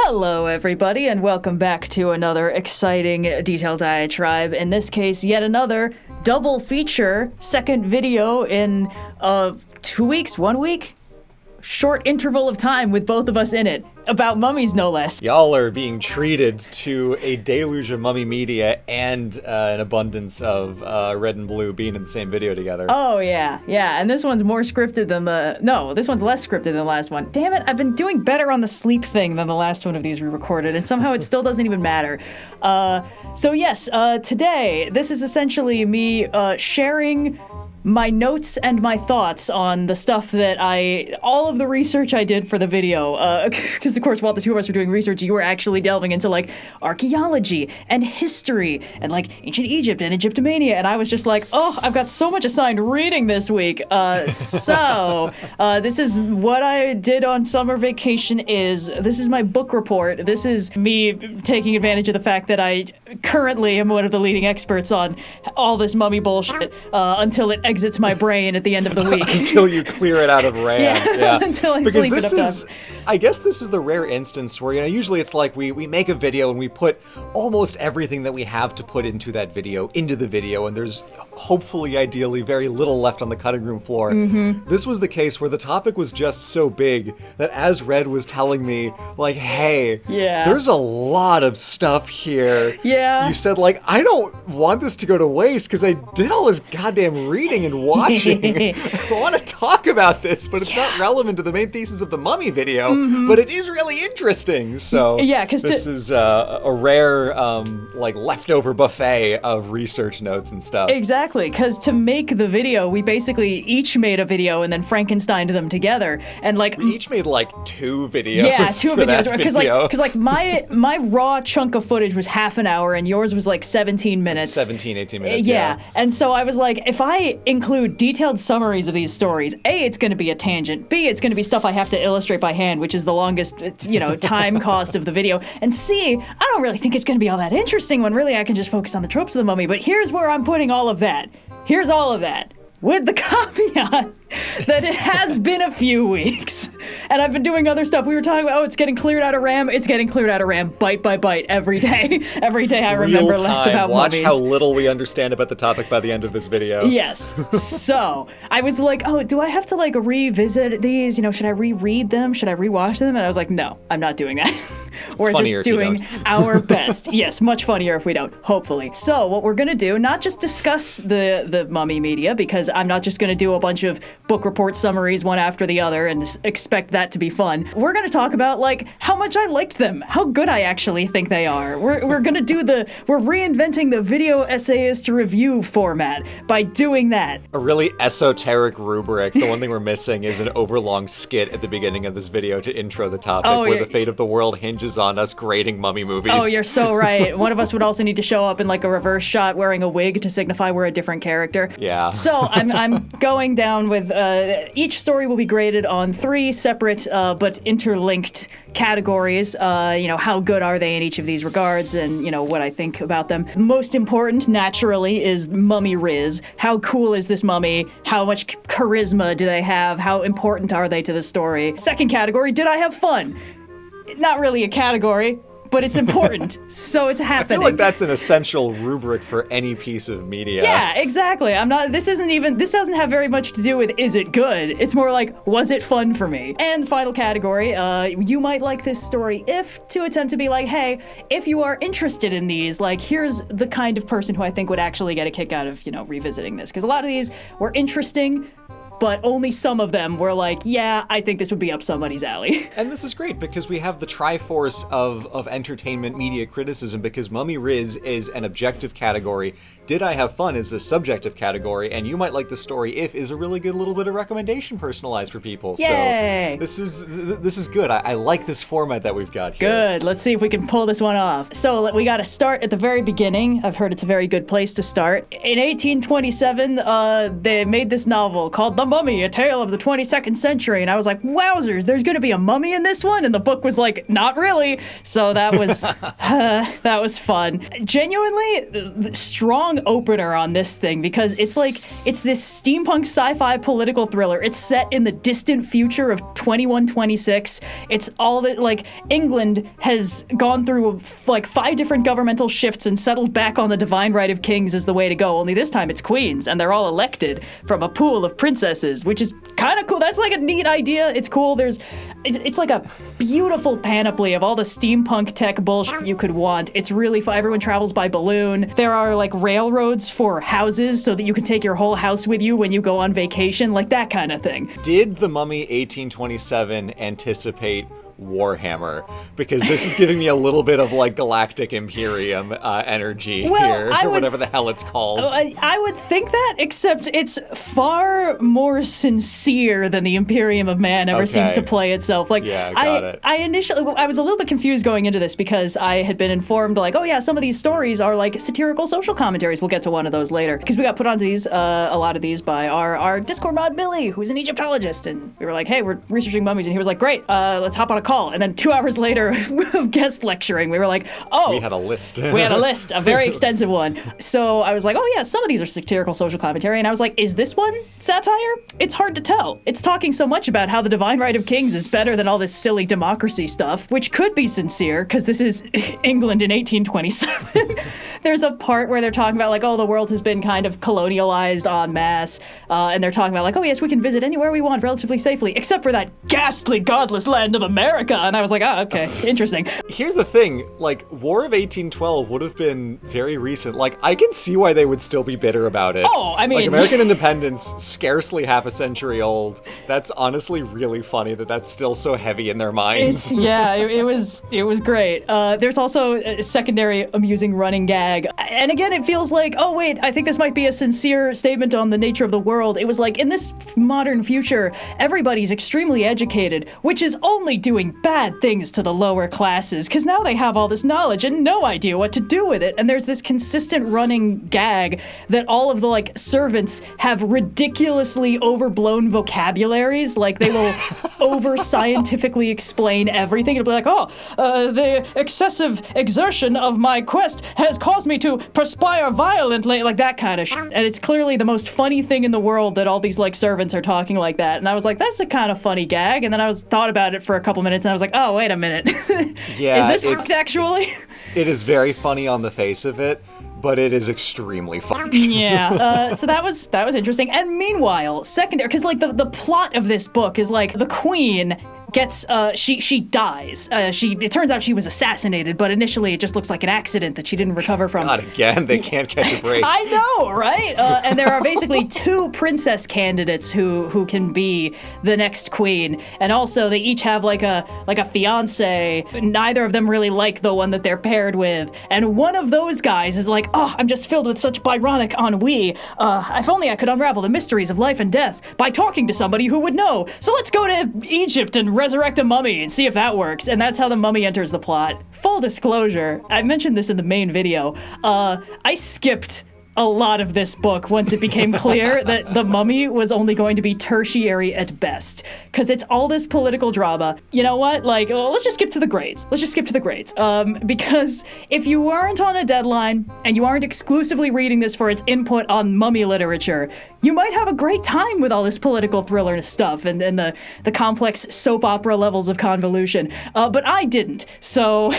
Hello, everybody, and welcome back to another exciting detailed diatribe. In this case, yet another double feature, second video in 2 weeks, 1 week? Short interval of time with both of us in it. About mummies, no less. Y'all are being treated to a deluge of mummy media and an abundance of red and blue being in the same video together. Oh, yeah, and this one's more scripted than this one's less scripted than the last one. Damn it, I've been doing better on the sleep thing than the last one of these we recorded, and somehow it still doesn't even matter. Today, this is essentially me sharing my notes and my thoughts on the stuff that all of the research I did for the video, because of course while the two of us were doing research, you were actually delving into like archaeology and history and like ancient Egypt and Egyptomania, and I was just like, oh, I've got so much assigned reading this week. This is what I did on summer vacation. This is my book report. This is me taking advantage of the fact that I currently am one of the leading experts on all this mummy bullshit until it exits my brain at the end of the week. Until you clear it out of RAM. Yeah. Until I because sleep this it up. I guess this is the rare instance where, usually it's like we make a video and we put almost everything that we have to put into that video into the video, and there's hopefully, ideally, very little left on the cutting room floor. Mm-hmm. This was the case where the topic was just so big that as Red was telling me, like, hey, there's a lot of stuff here. Yeah. You said, like, I don't want this to go to waste because I did all this goddamn reading and watching. I want to talk about this, but it's not relevant to the main thesis of the Mummy video, but it is really interesting. So this is a rare, leftover buffet of research notes and stuff. Exactly, because to make the video, we basically each made a video and then Frankensteined them together, and like we each made like two videos. Yeah, two videos, because my raw chunk of footage was half an hour and yours was like 17 minutes. 18 minutes. Yeah, and so I was like, if I include detailed summaries of these stories, A, it's going to be a tangent, B, it's going to be stuff I have to illustrate by hand, which is the longest, time cost of the video, and C, I don't really think it's going to be all that interesting when really I can just focus on the tropes of the mummy, but here's where I'm putting all of that. Here's all of that. With the caveat that it has been a few weeks, and I've been doing other stuff. We were talking about, it's getting cleared out of RAM. It's getting cleared out of RAM bite by bite every day. Every day I remember less about Watch mummies. how little we understand about the topic by the end of this video. Yes. So I was like, oh, do I have to like revisit these? Should I reread them? Should I rewatch them? And I was like, no, I'm not doing that. We're just doing our best. Yes, much funnier if we don't, hopefully. So what we're going to do, not just discuss the mummy media, because I'm not just going to do a bunch of book report summaries one after the other and expect that to be fun. We're going to talk about like how much I liked them, how good I actually think they are. We're going to do we're reinventing the video essayist review format by doing that. A really esoteric rubric. The one thing we're missing is an overlong skit at the beginning of this video to intro the topic where the fate of the world hinges on us grading mummy movies. Oh, you're so right. One of us would also need to show up in like a reverse shot wearing a wig to signify we're a different character. Yeah. So I'm going down with each story will be graded on 3 separate but interlinked categories. How good are they in each of these regards, and what I think about them. Most important, naturally, is mummy riz. How cool is this mummy? How much charisma do they have? How important are they to the story? Second category, did I have fun? Not really a category, but it's important, so it's happening. I feel like that's an essential rubric for any piece of media. Yeah, exactly. This doesn't have very much to do with is it good? It's more like, was it fun for me? And the final category, you might like this story to attempt to be like, hey, if you are interested in these, like, here's the kind of person who I think would actually get a kick out of, revisiting this. Because a lot of these were interesting, but only some of them were like, yeah, I think this would be up somebody's alley. And this is great because we have the triforce of entertainment media criticism, because Mummy Riz is an objective category. Did I have fun is a subjective category, and you might like the story if is a really good little bit of recommendation personalized for people. Yay! So this is good. I like this format that we've got here. Good. Let's see if we can pull this one off. So we got to start at the very beginning. I've heard it's a very good place to start. In 1827, they made this novel called The Mummy, A Tale of the 22nd Century, and I was like, wowzers, there's going to be a mummy in this one? And the book was like, not really. So that was that was fun. Genuinely strong strong opener on this thing because it's this steampunk sci-fi political thriller. It's set in the distant future of 2126. It's all that, like, England has gone through like 5 different governmental shifts and settled back on the divine right of kings as the way to go. Only this time it's queens, and they're all elected from a pool of princesses, which is kind of cool. That's like a neat idea. It's cool. It's like a beautiful panoply of all the steampunk tech bullshit you could want. It's really fun. Everyone travels by balloon. There are like railroads for houses so that you can take your whole house with you when you go on vacation, like that kind of thing. Did the Mummy 1827 anticipate Warhammer? Because this is giving me a little bit of like Galactic Imperium energy here, or whatever the hell it's called. I would think that, except it's far more sincere than the Imperium of Man ever seems to play itself. Like, yeah, got it. I was a little bit confused going into this because I had been informed, like, oh yeah, some of these stories are like satirical social commentaries. We'll get to one of those later. Because we got put onto these, a lot of these by our Discord mod Billy, who's an Egyptologist, and we were like, hey, we're researching mummies, and he was like, great, let's hop on a call. And then 2 hours later of guest lecturing, we were like, oh. We had a list. A very extensive one. So I was like, oh yeah, some of these are satirical social commentary. And I was like, is this one satire? It's hard to tell. It's talking so much about how the divine right of kings is better than all this silly democracy stuff, which could be sincere, because this is England in 1827. There's a part where they're talking about like, oh, the world has been kind of colonialized en masse. And they're talking about like, oh yes, we can visit anywhere we want relatively safely, except for that ghastly, godless land of America. And I was like, oh, okay, interesting. Here's the thing, like, War of 1812 would have been very recent. Like, I can see why they would still be bitter about it. Oh, I mean... Like, American independence, scarcely half a century old. That's honestly really funny that that's still so heavy in their minds. It was great. There's also a secondary amusing running gag. And again, it feels like, oh wait, I think this might be a sincere statement on the nature of the world. It was like, in this modern future, everybody's extremely educated, which is only doing bad things to the lower classes, because now they have all this knowledge and no idea what to do with it. And there's this consistent running gag that all of the like servants have ridiculously overblown vocabularies. Like, they will over scientifically explain everything. It'll be like, the excessive exertion of my quest has caused me to perspire violently, like that kind of shit. And it's clearly the most funny thing in the world that all these like servants are talking like that. And I was like, that's a kind of funny gag. And then I thought about it for a couple minutes and I was like, oh, wait a minute. Yeah, is this fucked actually? It is very funny on the face of it, but it is extremely fucked. Yeah, so that was interesting. And meanwhile, secondary, because like the plot of this book is like the queen gets she dies. It turns out she was assassinated, but initially it just looks like an accident that she didn't recover from. God, again, they can't catch a break. I know, right? And there are basically 2 princess candidates who can be the next queen, and also they each have like a fiance. Neither of them really like the one that they're paired with, and one of those guys is like, oh, I'm just filled with such Byronic ennui. If only I could unravel the mysteries of life and death by talking to somebody who would know. So let's go to Egypt and resurrect a mummy and see if that works. And that's how the mummy enters the plot. Full disclosure, I mentioned this in the main video. I skipped a lot of this book once it became clear that the mummy was only going to be tertiary at best, because it's all this political drama. You know what? Like, let's just skip to the grades. Because if you aren't on a deadline and you aren't exclusively reading this for its input on mummy literature, you might have a great time with all this political thriller stuff and the complex soap opera levels of convolution. But I didn't. So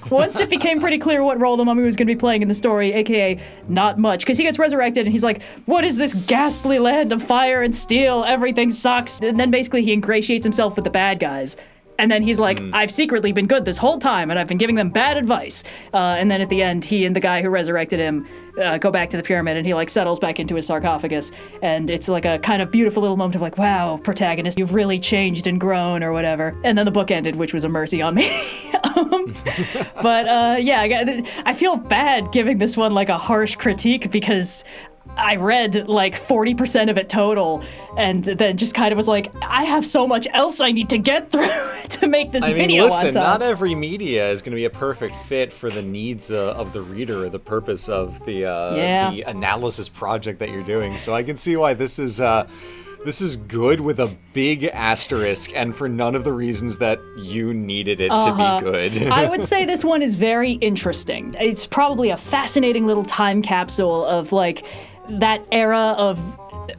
once it became pretty clear what role the mummy was going to be playing in the story, aka not much, because he gets resurrected and he's like, what is this ghastly land of fire and steel? Everything sucks. And then basically he ingratiates himself with the bad guys. And then he's like, I've secretly been good this whole time, and I've been giving them bad advice. And then at the end, he and the guy who resurrected him go back to the pyramid, and he like settles back into his sarcophagus. And it's like a kind of beautiful little moment of like, wow, protagonist, you've really changed and grown or whatever. And then the book ended, which was a mercy on me. But I feel bad giving this one like a harsh critique, because I read like 40% of it total, and then just kind of was like, I have so much else I need to get through to make this video listen, on time. Not every media is going to be a perfect fit for the needs of the reader or the purpose of the analysis project that you're doing. So I can see why this is This is good with a big asterisk, and for none of the reasons that you needed it to be good. I would say this one is very interesting. It's probably a fascinating little time capsule of, like, that era of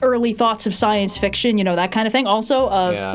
early thoughts of science fiction, that kind of thing. Also,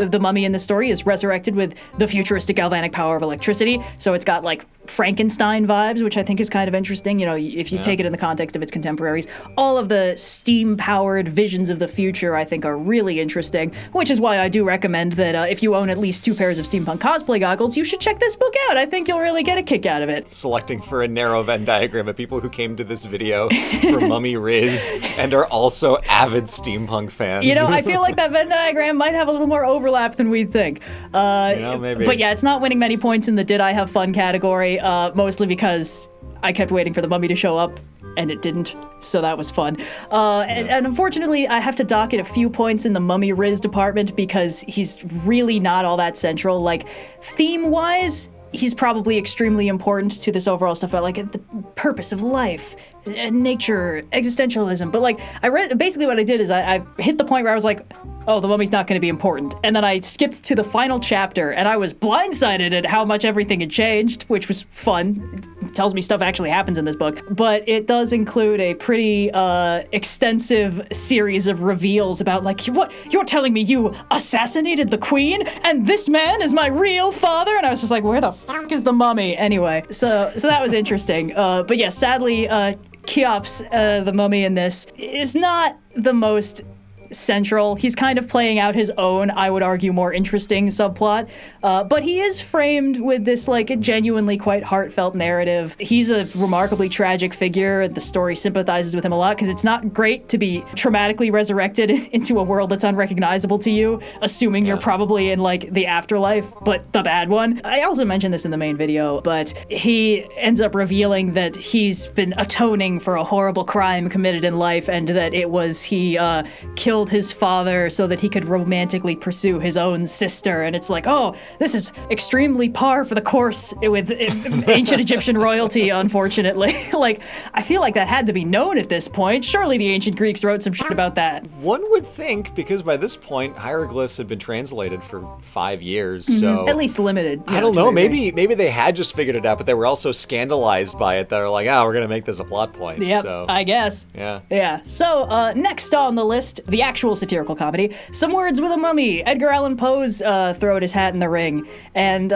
the mummy in the story is resurrected with the futuristic galvanic power of electricity, so it's got, like, Frankenstein vibes, which I think is kind of interesting, if you take it in the context of its contemporaries. All of the steam-powered visions of the future, I think, are really interesting, which is why I do recommend that if you own at least 2 pairs of steampunk cosplay goggles, you should check this book out. I think you'll really get a kick out of it. Selecting for a narrow Venn diagram of people who came to this video for Mummy Riz and are also avid steampunk fans. I feel like that Venn diagram might have a little more overlap than we'd think. Maybe. But yeah, it's not winning many points in the Did I Have Fun category, mostly because I kept waiting for the mummy to show up, and it didn't, so that was fun. And unfortunately, I have to dock it a few points in the Mummy Riz department because he's really not all that central. Like, theme-wise, he's probably extremely important to this overall stuff about, like, the purpose of life, nature, existentialism. But, like, basically what I did is I hit the point where I was like, oh, the mummy's not going to be important. And then I skipped to the final chapter, and I was blindsided at how much everything had changed, which was fun. It tells me stuff actually happens in this book. But it does include a pretty extensive series of reveals about, like, what? You're telling me you assassinated the queen? And this man is my real father? And I was just like, where the fuck is the mummy? Anyway, so that was interesting. But yeah, sadly, Cheops, the mummy in this, is not the most central. He's kind of playing out his own, I would argue, more interesting subplot. But he is framed with this, like, genuinely quite heartfelt narrative. He's a remarkably tragic figure. The story sympathizes with him a lot because it's not great to be traumatically resurrected into a world that's unrecognizable to you, assuming you're probably in, like, the afterlife, but the bad one. I also mentioned this in the main video, but he ends up revealing that he's been atoning for a horrible crime committed in life, and that it was he killed his father so that he could romantically pursue his own sister. And it's like, oh, this is extremely par for the course with ancient Egyptian royalty, unfortunately. Like, I feel like that had to be known at this point. Surely the ancient Greeks wrote some shit about that. One would think, because by this point, hieroglyphs had been translated for 5 years, so... At least limited. I don't know, maybe they had just figured it out, but they were also scandalized by it. They're like, we're gonna make this a plot point. Yep, so, I guess. Yeah. So, next on the list, the actual satirical comedy, Some Words with a Mummy. Edgar Allan Poe's throwed his hat in the ring. And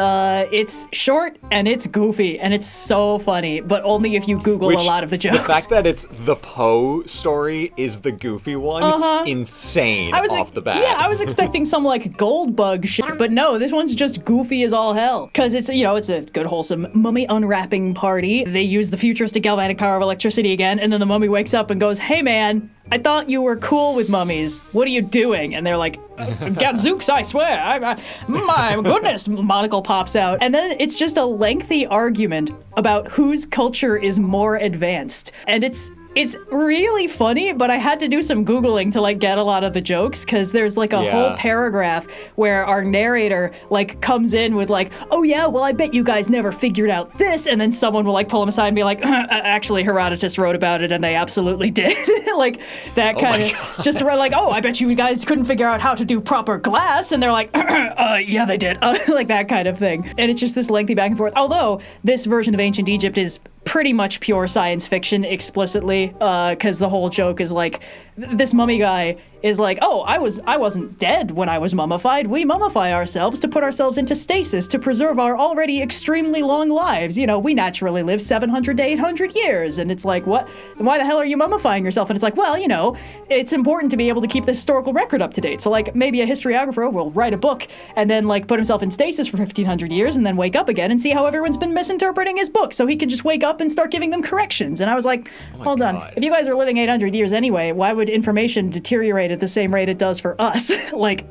it's short, and it's goofy, and it's so funny, but only if you Google a lot of the jokes. The fact that it's the Poe story is the goofy one, insane off the bat. Yeah, I was expecting some, like, gold bug shit, but no, this one's just goofy as all hell. Because it's, it's a good, wholesome mummy unwrapping party. They use the futuristic galvanic power of electricity again, and then the mummy wakes up and goes, hey man, I thought you were cool with mummies. What are you doing? And they're like, Gadzooks, I swear. My goodness. Monocle pops out. And then it's just a lengthy argument about whose culture is more advanced. And it's really funny, but I had to do some Googling to, like, get a lot of the jokes, because there's, like, a whole paragraph where our narrator, like, comes in with, like, oh yeah, well, I bet you guys never figured out this, and then someone will, like, pull him aside and be like, actually, Herodotus wrote about it, and they absolutely did. Like, that kind of, just to write, like, oh, I bet you guys couldn't figure out how to do proper glass, and they're like, yeah, they did. Like, that kind of thing. And it's just this lengthy back and forth. Although, this version of Ancient Egypt is pretty much pure science fiction explicitly, because the whole joke is like, this mummy guy is like, oh, I wasn't dead when I was mummified. We mummify ourselves to put ourselves into stasis to preserve our already extremely long lives. We naturally live 700 to 800 years. And it's like, what? Why the hell are you mummifying yourself? And it's like, well, it's important to be able to keep the historical record up to date. So, like, maybe a historiographer will write a book and then, like, put himself in stasis for 1500 years and then wake up again and see how everyone's been misinterpreting his book, so he can just wake up and start giving them corrections. And I was like, hold on. If you guys are living 800 years anyway, why would information deteriorate at the same rate it does for us? Like,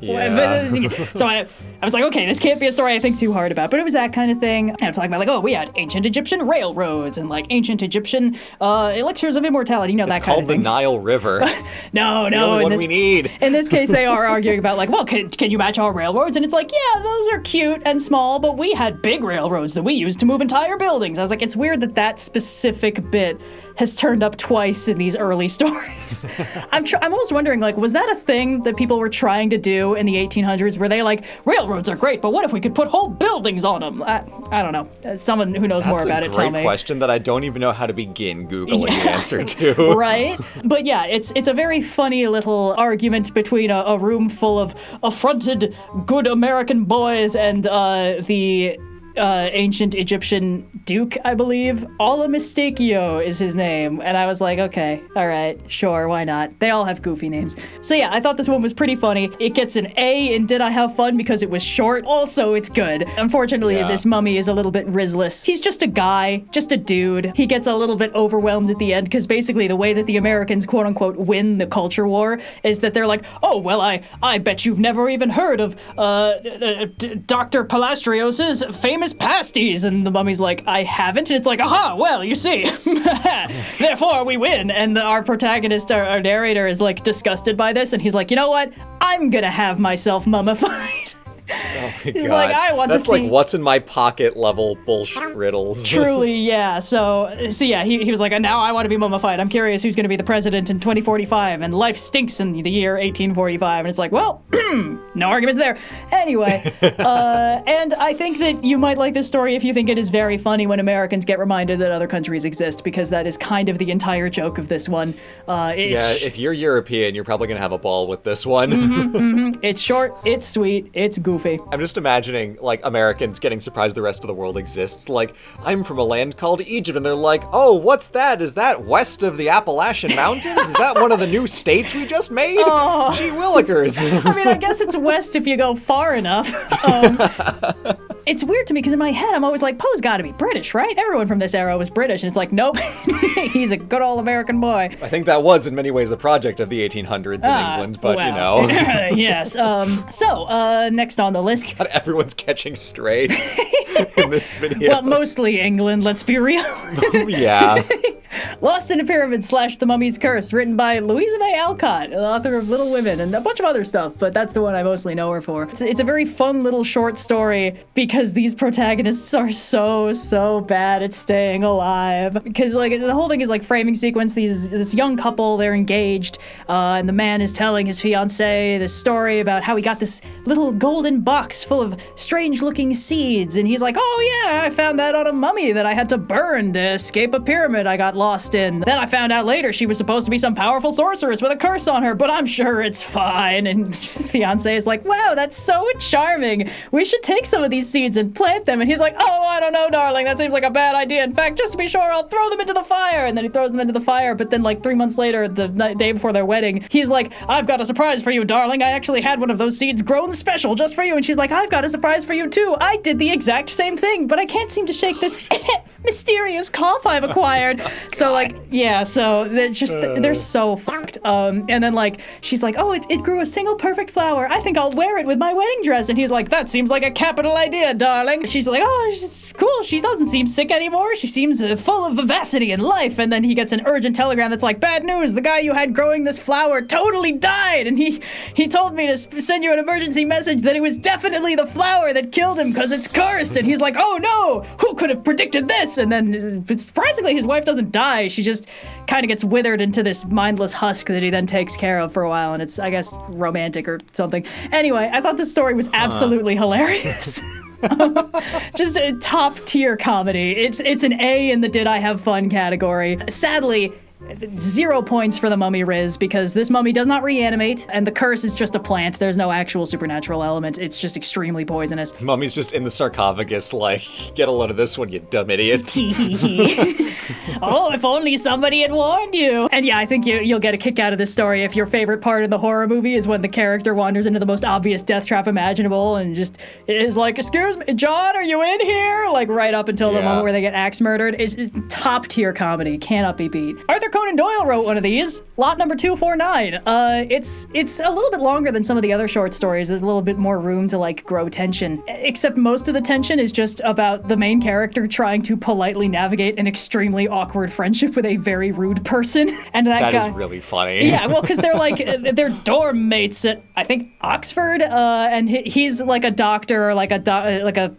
so I was like, okay, this can't be a story I think too hard about, but it was that kind of thing. And I'm talking about like, oh, we had ancient Egyptian railroads and like ancient Egyptian elixirs of immortality, that kind of thing. It's called the Nile River. No, the only one we need. In this case, they are arguing about like, well, can you match our railroads? And it's like, yeah, those are cute and small, but we had big railroads that we used to move entire buildings. I was like, it's weird that specific bit has turned up twice in these early stories. I'm almost wondering, like, was that a thing that people were trying to do in the 1800s? Were they like, railroads are great, but what if we could put whole buildings on them? I don't know. Someone who knows more about it, tell me. That's a great question that I don't even know how to begin Googling the answer to. Right? But yeah, it's a very funny little argument between a room full of affronted good American boys and the ancient Egyptian duke, I believe. Alla Mistakio is his name. And I was like, okay, all right, sure, why not? They all have goofy names. So yeah, I thought this one was pretty funny. It gets an A in Did I Have Fun because it was short. Also, it's good. Unfortunately, this mummy is a little bit risless. He's just a guy, just a dude. He gets a little bit overwhelmed at the end because basically the way that the Americans, quote unquote, win the culture war is that they're like, oh, well, I bet you've never even heard of Dr. Palastrios's famous pasties. And the mummy's like, I haven't. And it's like, aha, well, you see. Therefore, we win. And our protagonist, our narrator, is like disgusted by this. And he's like, you know what? I'm gonna have myself mummified. Oh my He's God. like, I want That's to see. like what's in my pocket level bullshit riddles. Truly, yeah. So yeah, he was like, and now I want to be mummified. I'm curious who's going to be the president in 2045, and life stinks in the year 1845. And it's like, well, no arguments there. Anyway, and I think that you might like this story if you think it is very funny when Americans get reminded that other countries exist, because that is kind of the entire joke of this one. If you're European, you're probably going to have a ball with this one. It's short, it's sweet, it's goofy. I'm just imagining, like, Americans getting surprised the rest of the world exists. Like, I'm from a land called Egypt, and they're like, oh, what's that? Is that west of the Appalachian Mountains? Is that one of the new states we just made? Oh. Gee willikers. I mean, I guess it's west if you go far enough. It's weird to me because in my head, I'm always like, Poe's got to be British, right? Everyone from this era was British. And it's like, nope, he's a good old American boy. I think that was, in many ways, the project of the 1800s in England, but, well, you know. Yes. So, next on the list. God, everyone's catching strays in this video. Well, mostly England, let's be real. Yeah. Lost in a Pyramid / The Mummy's Curse, written by Louisa May Alcott, author of Little Women and a bunch of other stuff, but that's the one I mostly know her for. It's a very fun little short story because these protagonists are so bad at staying alive. Because like the whole thing is like framing sequence. This young couple, they're engaged, and the man is telling his fiancée this story about how he got this little golden box full of strange-looking seeds, and he's like, oh yeah, I found that on a mummy that I had to burn to escape a pyramid I got lost in. Then I found out later she was supposed to be some powerful sorceress with a curse on her, but I'm sure it's fine. And his fiancée is like, wow, that's so charming. We should take some of these seeds and plant them. And he's like, oh, I don't know, darling. That seems like a bad idea. In fact, just to be sure, I'll throw them into the fire. And then he throws them into the fire. But then like 3 months later, the day before their wedding, he's like, I've got a surprise for you, darling. I actually had one of those seeds grown special just for you. And she's like, I've got a surprise for you too. I did the exact same thing, but I can't seem to shake this mysterious cough I've acquired. So like, yeah, so they're so fucked. And then like, she's like, oh, it grew a single perfect flower. I think I'll wear it with my wedding dress. And he's like, that seems like a capital idea, darling. She's like, oh, she's cool. She doesn't seem sick anymore. She seems full of vivacity and life. And then he gets an urgent telegram that's like, bad news. The guy you had growing this flower totally died. And he told me to send you an emergency message that it was definitely the flower that killed him because it's cursed. And he's like, oh no, who could have predicted this? And then surprisingly, his wife doesn't die. She just kind of gets withered into this mindless husk that he then takes care of for a while, and it's, I guess, romantic or something. Anyway, I thought this story was absolutely hilarious. Just a top tier comedy. It's an A in the Did I Have Fun category. Sadly, 0 points for the mummy Riz because this mummy does not reanimate and the curse is just a plant. There's no actual supernatural element. It's just extremely poisonous. Mummy's just in the sarcophagus like, get a load of this one, you dumb idiots. Oh, if only somebody had warned you. And yeah, I think you'll get a kick out of this story if your favorite part of the horror movie is when the character wanders into the most obvious death trap imaginable and just is like, excuse me, John, are you in here? Like right up until the moment where they get axe murdered. It's top tier comedy. Cannot be beat. Are there Arthur Conan Doyle wrote one of these, lot number 249. It's a little bit longer than some of the other short stories. There's a little bit more room to like grow tension, except most of the tension is just about the main character trying to politely navigate an extremely awkward friendship with a very rude person. And that guy, is really funny. Yeah, well, because they're like, they're dorm mates at, I think, Oxford, and he's like a doctor, or like a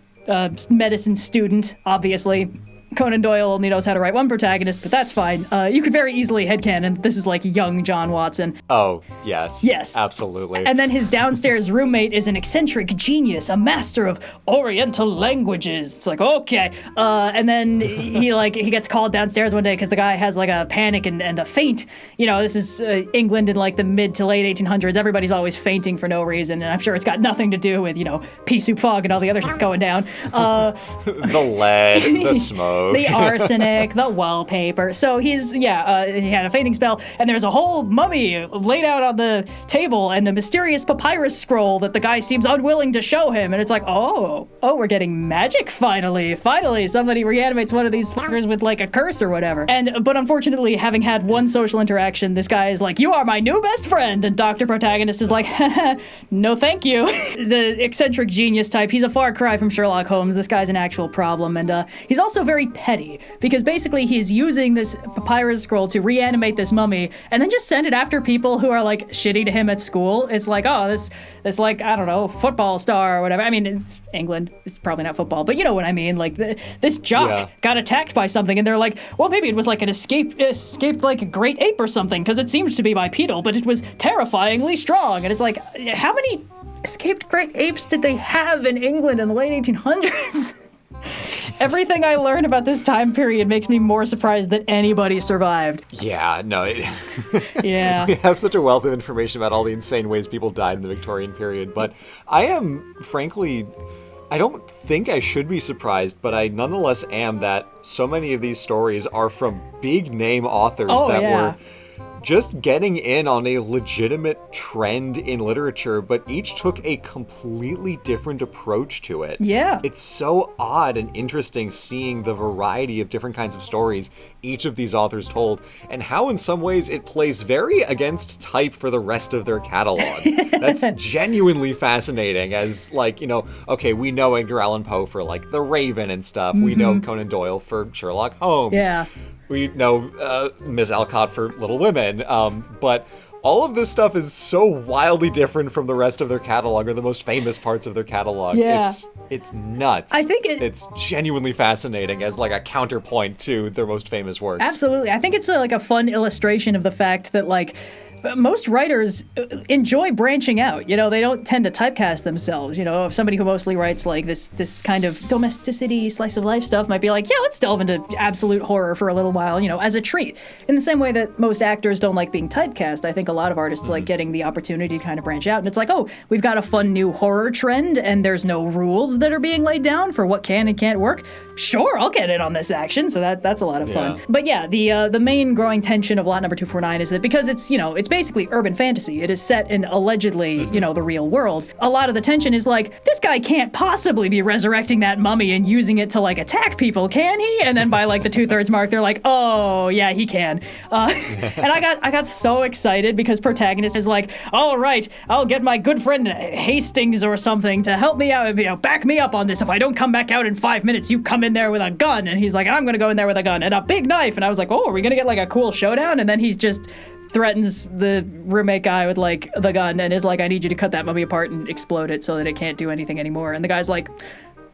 medicine student, obviously. Conan Doyle only knows how to write one protagonist, but that's fine. You could very easily headcanon this is like young John Watson. Oh, yes. Yes. Absolutely. And then his downstairs roommate is an eccentric genius, a master of Oriental languages. It's like, okay. And then he gets called downstairs one day because the guy has like a panic and a faint. You know, this is England in like the mid to late 1800s. Everybody's always fainting for no reason, and I'm sure it's got nothing to do with, pea soup fog and all the other shit going down. The lead, the smoke. The arsenic, the wallpaper. So he had a fainting spell, and there's a whole mummy laid out on the table and a mysterious papyrus scroll that the guy seems unwilling to show him. And it's like, oh, we're getting magic finally. Finally, somebody reanimates one of these fuckers with like a curse or whatever. But unfortunately, having had one social interaction, this guy is like, you are my new best friend. And Dr. Protagonist is like, no thank you. The eccentric genius type, he's a far cry from Sherlock Holmes. This guy's an actual problem. And he's also very petty, because basically he's using this papyrus scroll to reanimate this mummy and then just send it after people who are like shitty to him at school. It's like, oh, this like, I don't know, football star or whatever. I mean, it's England. It's probably not football, but you know what I mean. Like this jock got attacked by something, and they're like, well, maybe it was like an escaped like a great ape or something, because it seems to be bipedal, but it was terrifyingly strong. And it's like, how many escaped great apes did they have in England in the late 1800s? Everything I learned about this time period makes me more surprised that anybody survived. Yeah, no. Yeah. We have such a wealth of information about all the insane ways people died in the Victorian period, but I am, frankly, I don't think I should be surprised, but I nonetheless am that so many of these stories are from big-name authors were just getting in on a legitimate trend in literature, but each took a completely different approach to it. Yeah. It's so odd and interesting seeing the variety of different kinds of stories each of these authors told, and how in some ways it plays very against type for the rest of their catalog. That's genuinely fascinating, as like, okay, we know Edgar Allan Poe for like The Raven and stuff. Mm-hmm. We know Conan Doyle for Sherlock Holmes. Yeah. We know Ms. Alcott for Little Women, but all of this stuff is so wildly different from the rest of their catalog, or the most famous parts of their catalog. Yeah. It's nuts. I think it's genuinely fascinating as like a counterpoint to their most famous works. Absolutely. I think it's like a fun illustration of the fact that like most writers enjoy branching out. They don't tend to typecast themselves. Somebody who mostly writes like this kind of domesticity, slice of life stuff might be like, yeah, let's delve into absolute horror for a little while, as a treat. In the same way that most actors don't like being typecast, I think a lot of artists like getting the opportunity to kind of branch out. And it's like, oh, we've got a fun new horror trend, and there's no rules that are being laid down for what can and can't work. Sure, I'll get in on this action. So that's a lot of fun. But yeah, the main growing tension of lot number 249 is that because it's basically urban fantasy. It is set in allegedly, the real world. A lot of the tension is like, this guy can't possibly be resurrecting that mummy and using it to like attack people, can he? And then by like the 2/3 mark, they're like, oh yeah, he can. And I got so excited because protagonist is like, all right, I'll get my good friend Hastings or something to help me out, back me up on this. If I don't come back out in 5 minutes, you come in there with a gun. And he's like, I'm gonna go in there with a gun and a big knife. And I was like, oh, are we gonna get like a cool showdown? And then he's just threatens the roommate guy with like the gun and is like, I need you to cut that mummy apart and explode it so that it can't do anything anymore. And the guy's like,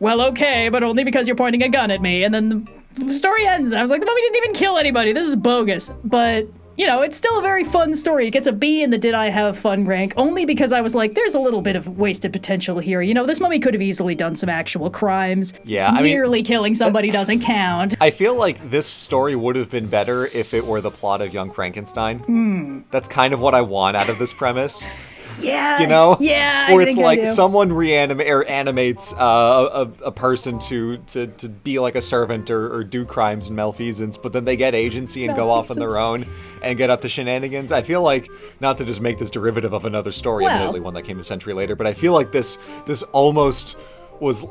well, okay, but only because you're pointing a gun at me. And then the story ends. And I was like, the mummy didn't even kill anybody. This is bogus. But it's still a very fun story. It gets a B in the Did I Have Fun rank, only because I was like, there's a little bit of wasted potential here. This mummy could have easily done some actual crimes. Yeah, Merely killing somebody doesn't count. I feel like this story would have been better if it were the plot of Young Frankenstein. That's kind of what I want out of this premise. Yeah. Yeah. Where it's like someone animates a person to be like a servant or do crimes and malfeasance, but then they get agency and go off on their own and get up to shenanigans. I feel like, not to just make this derivative of another story, admittedly one that came a century later, but I feel like this almost was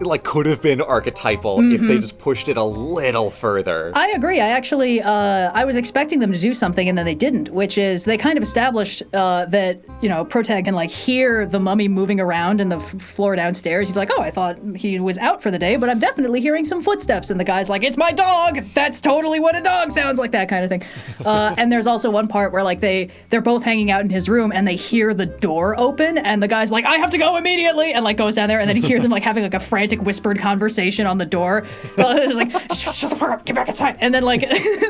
like could have been archetypal if they just pushed it a little further. I agree. I actually, I was expecting them to do something and then they didn't, which is they kind of established that, you know, Protag can like hear the mummy moving around in the floor downstairs. He's like, oh, I thought he was out for the day, but I'm definitely hearing some footsteps. And the guy's like, it's my dog. That's totally what a dog sounds like, that kind of thing. And there's also one part where like they're both hanging out in his room and they hear the door open and the guy's like, I have to go immediately, and like goes down there, and then he hears him like having like a frantic whispered conversation on the door. It's like, shut the fuck up, get back inside. And then like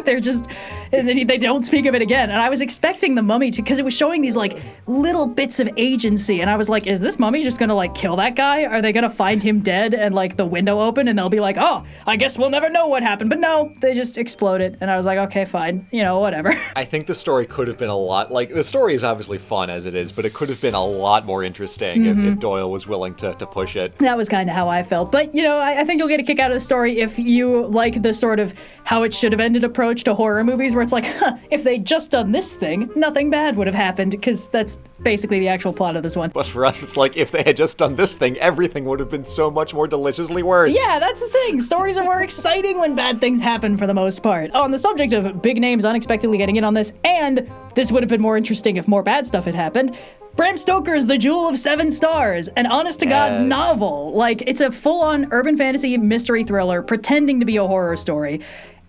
they're just, and then they don't speak of it again. And I was expecting the mummy to, because it was showing these like little bits of agency, and I was like, is this mummy just gonna like kill that guy? Are they gonna find him dead and like the window open and they'll be like, oh, I guess we'll never know what happened? But no, they just exploded. And I was like, okay, fine, you know, whatever. I think the story could have been a lot, like, the story is obviously fun as it is, but it could have been a lot more interesting if Doyle was willing to push it. That was kind of how I felt. But, you know, I think you'll get a kick out of the story if you like the sort of how it should have ended approach to horror movies, where it's like, if they'd just done this thing, nothing bad would have happened, because that's basically the actual plot of this one. But for us, it's like, if they had just done this thing, everything would have been so much more deliciously worse. Yeah, that's the thing. Stories are more exciting when bad things happen for the most part. On the subject of big names unexpectedly getting in on this, and this would have been more interesting if more bad stuff had happened, Bram Stoker's The Jewel of Seven Stars, an honest-to-God novel. Like, it's a full-on urban fantasy mystery thriller pretending to be a horror story,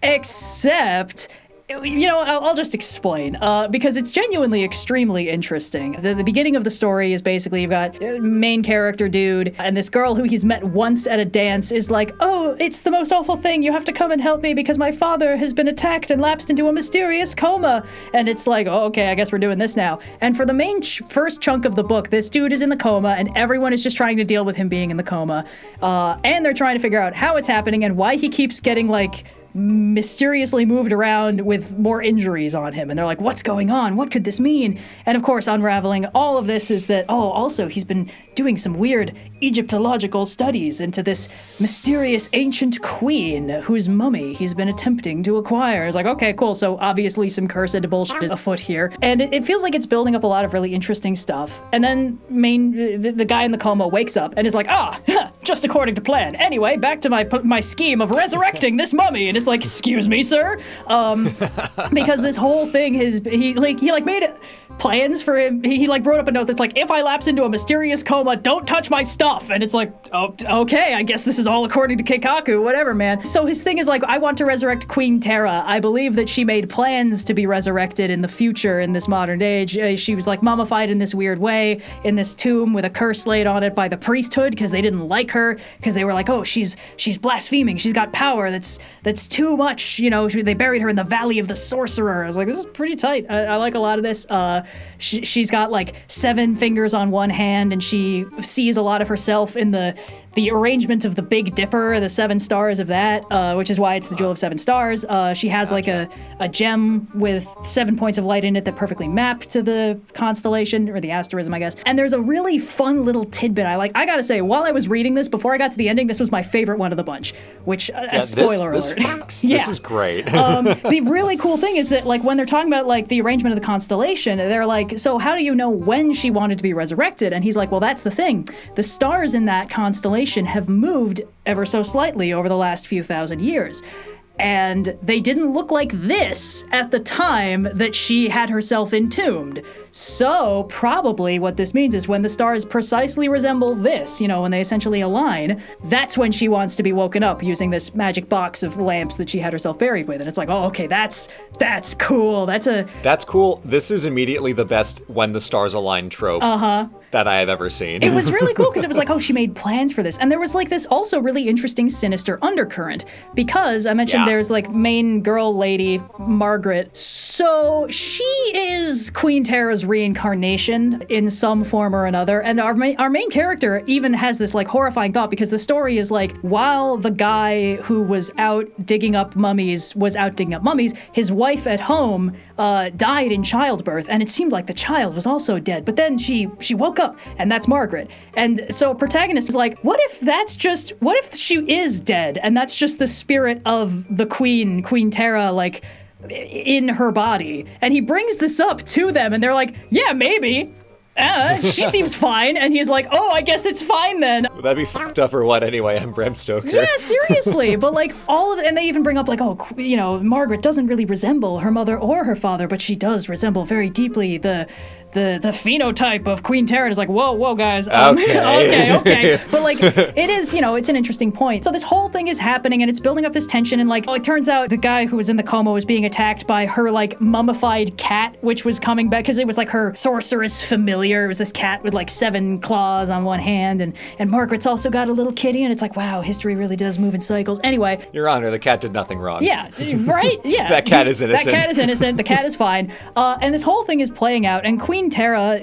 except, you know, I'll just explain, because it's genuinely extremely interesting. The beginning of the story is basically you've got main character dude, and this girl who he's met once at a dance is like, oh, it's the most awful thing, you have to come and help me because my father has been attacked and lapsed into a mysterious coma. And it's like, oh, okay, I guess we're doing this now. And for the main first chunk of the book, this dude is in the coma and everyone is just trying to deal with him being in the coma. And they're trying to figure out how it's happening and why he keeps getting like mysteriously moved around with more injuries on him. And they're like, what's going on? What could this mean? And of course, unraveling all of this is that, oh, also he's been doing some weird Egyptological studies into this mysterious ancient queen whose mummy he's been attempting to acquire. It's like, okay, cool. So obviously some cursed bullshit is afoot here. And it feels like it's building up a lot of really interesting stuff. And then the guy in the coma wakes up and is like, just according to plan. Anyway, back to my scheme of resurrecting this mummy. And it's like, excuse me, sir? Because this whole thing he made plans for him. He like wrote up a note that's like, if I lapse into a mysterious coma, don't touch my stuff. And it's like, oh, okay, I guess this is all according to Keikaku, whatever, man. So his thing is like, I want to resurrect Queen Terra. I believe that she made plans to be resurrected in the future in this modern age. She was like mummified in this weird way in this tomb with a curse laid on it by the priesthood because they didn't like her, because they were like, oh, she's blaspheming. She's got power that's too much. You know, they buried her in the Valley of the Sorcerer. I was like, this is pretty tight. I like a lot of this. She's got like 7 fingers on one hand, and she sees a lot of herself in the arrangement of the Big Dipper, the 7 stars of that, which is why it's the Jewel of 7 Stars. She has like a gem with 7 points of light in it that perfectly map to the constellation, or the asterism, I guess. And there's a really fun little tidbit I like. I gotta say, while I was reading this, before I got to the ending, this was my favorite one of the bunch, which, spoiler alert. This is great. The really cool thing is that, like, when they're talking about, like, the arrangement of the constellation, they're like, so how do you know when she wanted to be resurrected? And he's like, well, that's the thing. The stars in that constellation have moved ever so slightly over the last few thousand years. And they didn't look like this at the time that she had herself entombed. So probably what this means is when the stars precisely resemble this, you know, when they essentially align, that's when she wants to be woken up using this magic box of lamps that she had herself buried with. And it's like, oh, okay, that's cool. That's cool. This is immediately the best when the stars align trope that I have ever seen. It was really cool because it was like, oh, she made plans for this. And there was like this also really interesting sinister undercurrent, because I mentioned there's like main girl lady, Margaret. So she is Queen Terra's reincarnation in some form or another. And our main character even has this like horrifying thought, because the story is like, while the guy who was out digging up mummies, his wife at home died in childbirth, and it seemed like the child was also dead. But then she woke up, and that's Margaret. And so protagonist is like, what if she is dead, and that's just the spirit of the Queen Terra, like, in her body? And he brings this up to them, and they're like, yeah, maybe. she seems fine. And he's like, oh, I guess it's fine then. Would that be fucked up or what anyway? I'm Bram Stoker. Yeah, seriously. But like all of it, and they even bring up like, oh, Margaret doesn't really resemble her mother or her father, but she does resemble very deeply the phenotype of Queen Tara. Is like, whoa, guys. Okay. But like, it is, it's an interesting point. So this whole thing is happening and it's building up this tension and like, it turns out the guy who was in the coma was being attacked by her like mummified cat, which was coming back because it was like her sorceress familiar. It was this cat with like 7 claws on one hand and Margaret's also got a little kitty and it's like, wow, history really does move in cycles. Anyway. Your Honor, the cat did nothing wrong. Yeah, right? Yeah. That cat is innocent. That cat is innocent. The cat is fine. And this whole thing is playing out and Queen Tara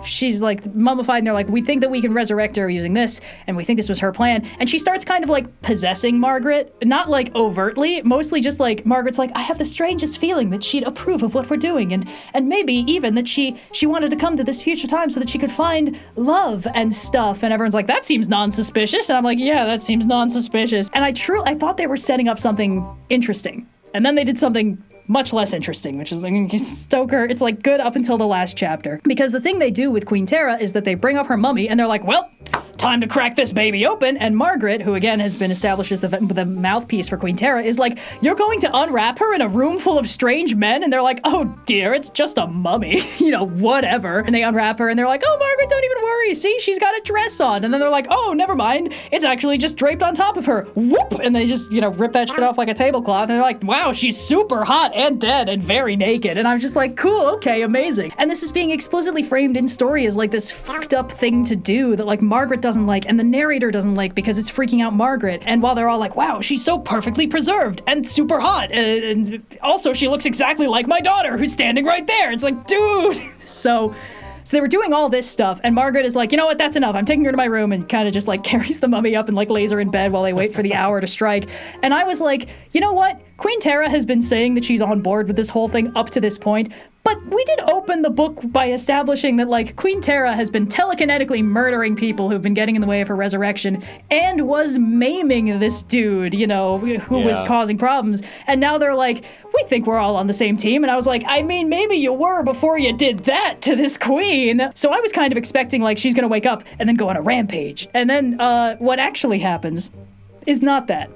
she's like mummified and they're like, we think that we can resurrect her using this and we think this was her plan. And she starts kind of like possessing Margaret, not like overtly, mostly just like Margaret's like, I have the strangest feeling that she'd approve of what we're doing and maybe even that she wanted to come to this future time so that she could find love and stuff. And everyone's like, that seems non-suspicious. And I'm like, yeah, that seems non-suspicious. And I thought they were setting up something interesting. And then they did something much less interesting, which is like Stoker. It's like good up until the last chapter. Because the thing they do with Queen Tara is that they bring up her mummy and they're like, well, time to crack this baby open. And Margaret, who again has been established as the mouthpiece for Queen Tara, is like, you're going to unwrap her in a room full of strange men? And they're like, oh dear, it's just a mummy, whatever. And they unwrap her and they're like, oh, Margaret, don't even worry. See, she's got a dress on. And then they're like, oh, never mind. It's actually just draped on top of her. Whoop! And they just, rip that shit off like a tablecloth. And they're like, wow, she's super hot and dead and very naked. And I'm just like, cool, okay, amazing. And this is being explicitly framed in story as like this fucked up thing to do that like Margaret doesn't like and the narrator doesn't like because it's freaking out Margaret. And while they're all like, wow, she's so perfectly preserved and super hot. And also she looks exactly like my daughter who's standing right there. It's like, dude. So they were doing all this stuff, and Margaret is like, you know what, that's enough. I'm taking her to my room, and kind of just like carries the mummy up and like lays her in bed while they wait for the hour to strike. And I was like, you know what? Queen Tara has been saying that she's on board with this whole thing up to this point, but we did open the book by establishing that like Queen Tara has been telekinetically murdering people who've been getting in the way of her resurrection and was maiming this dude, who was causing problems. And now they're like, we think we're all on the same team. And I was like, I mean, maybe you were before you did that to this queen. So I was kind of expecting like she's gonna wake up and then go on a rampage. And then what actually happens is not that.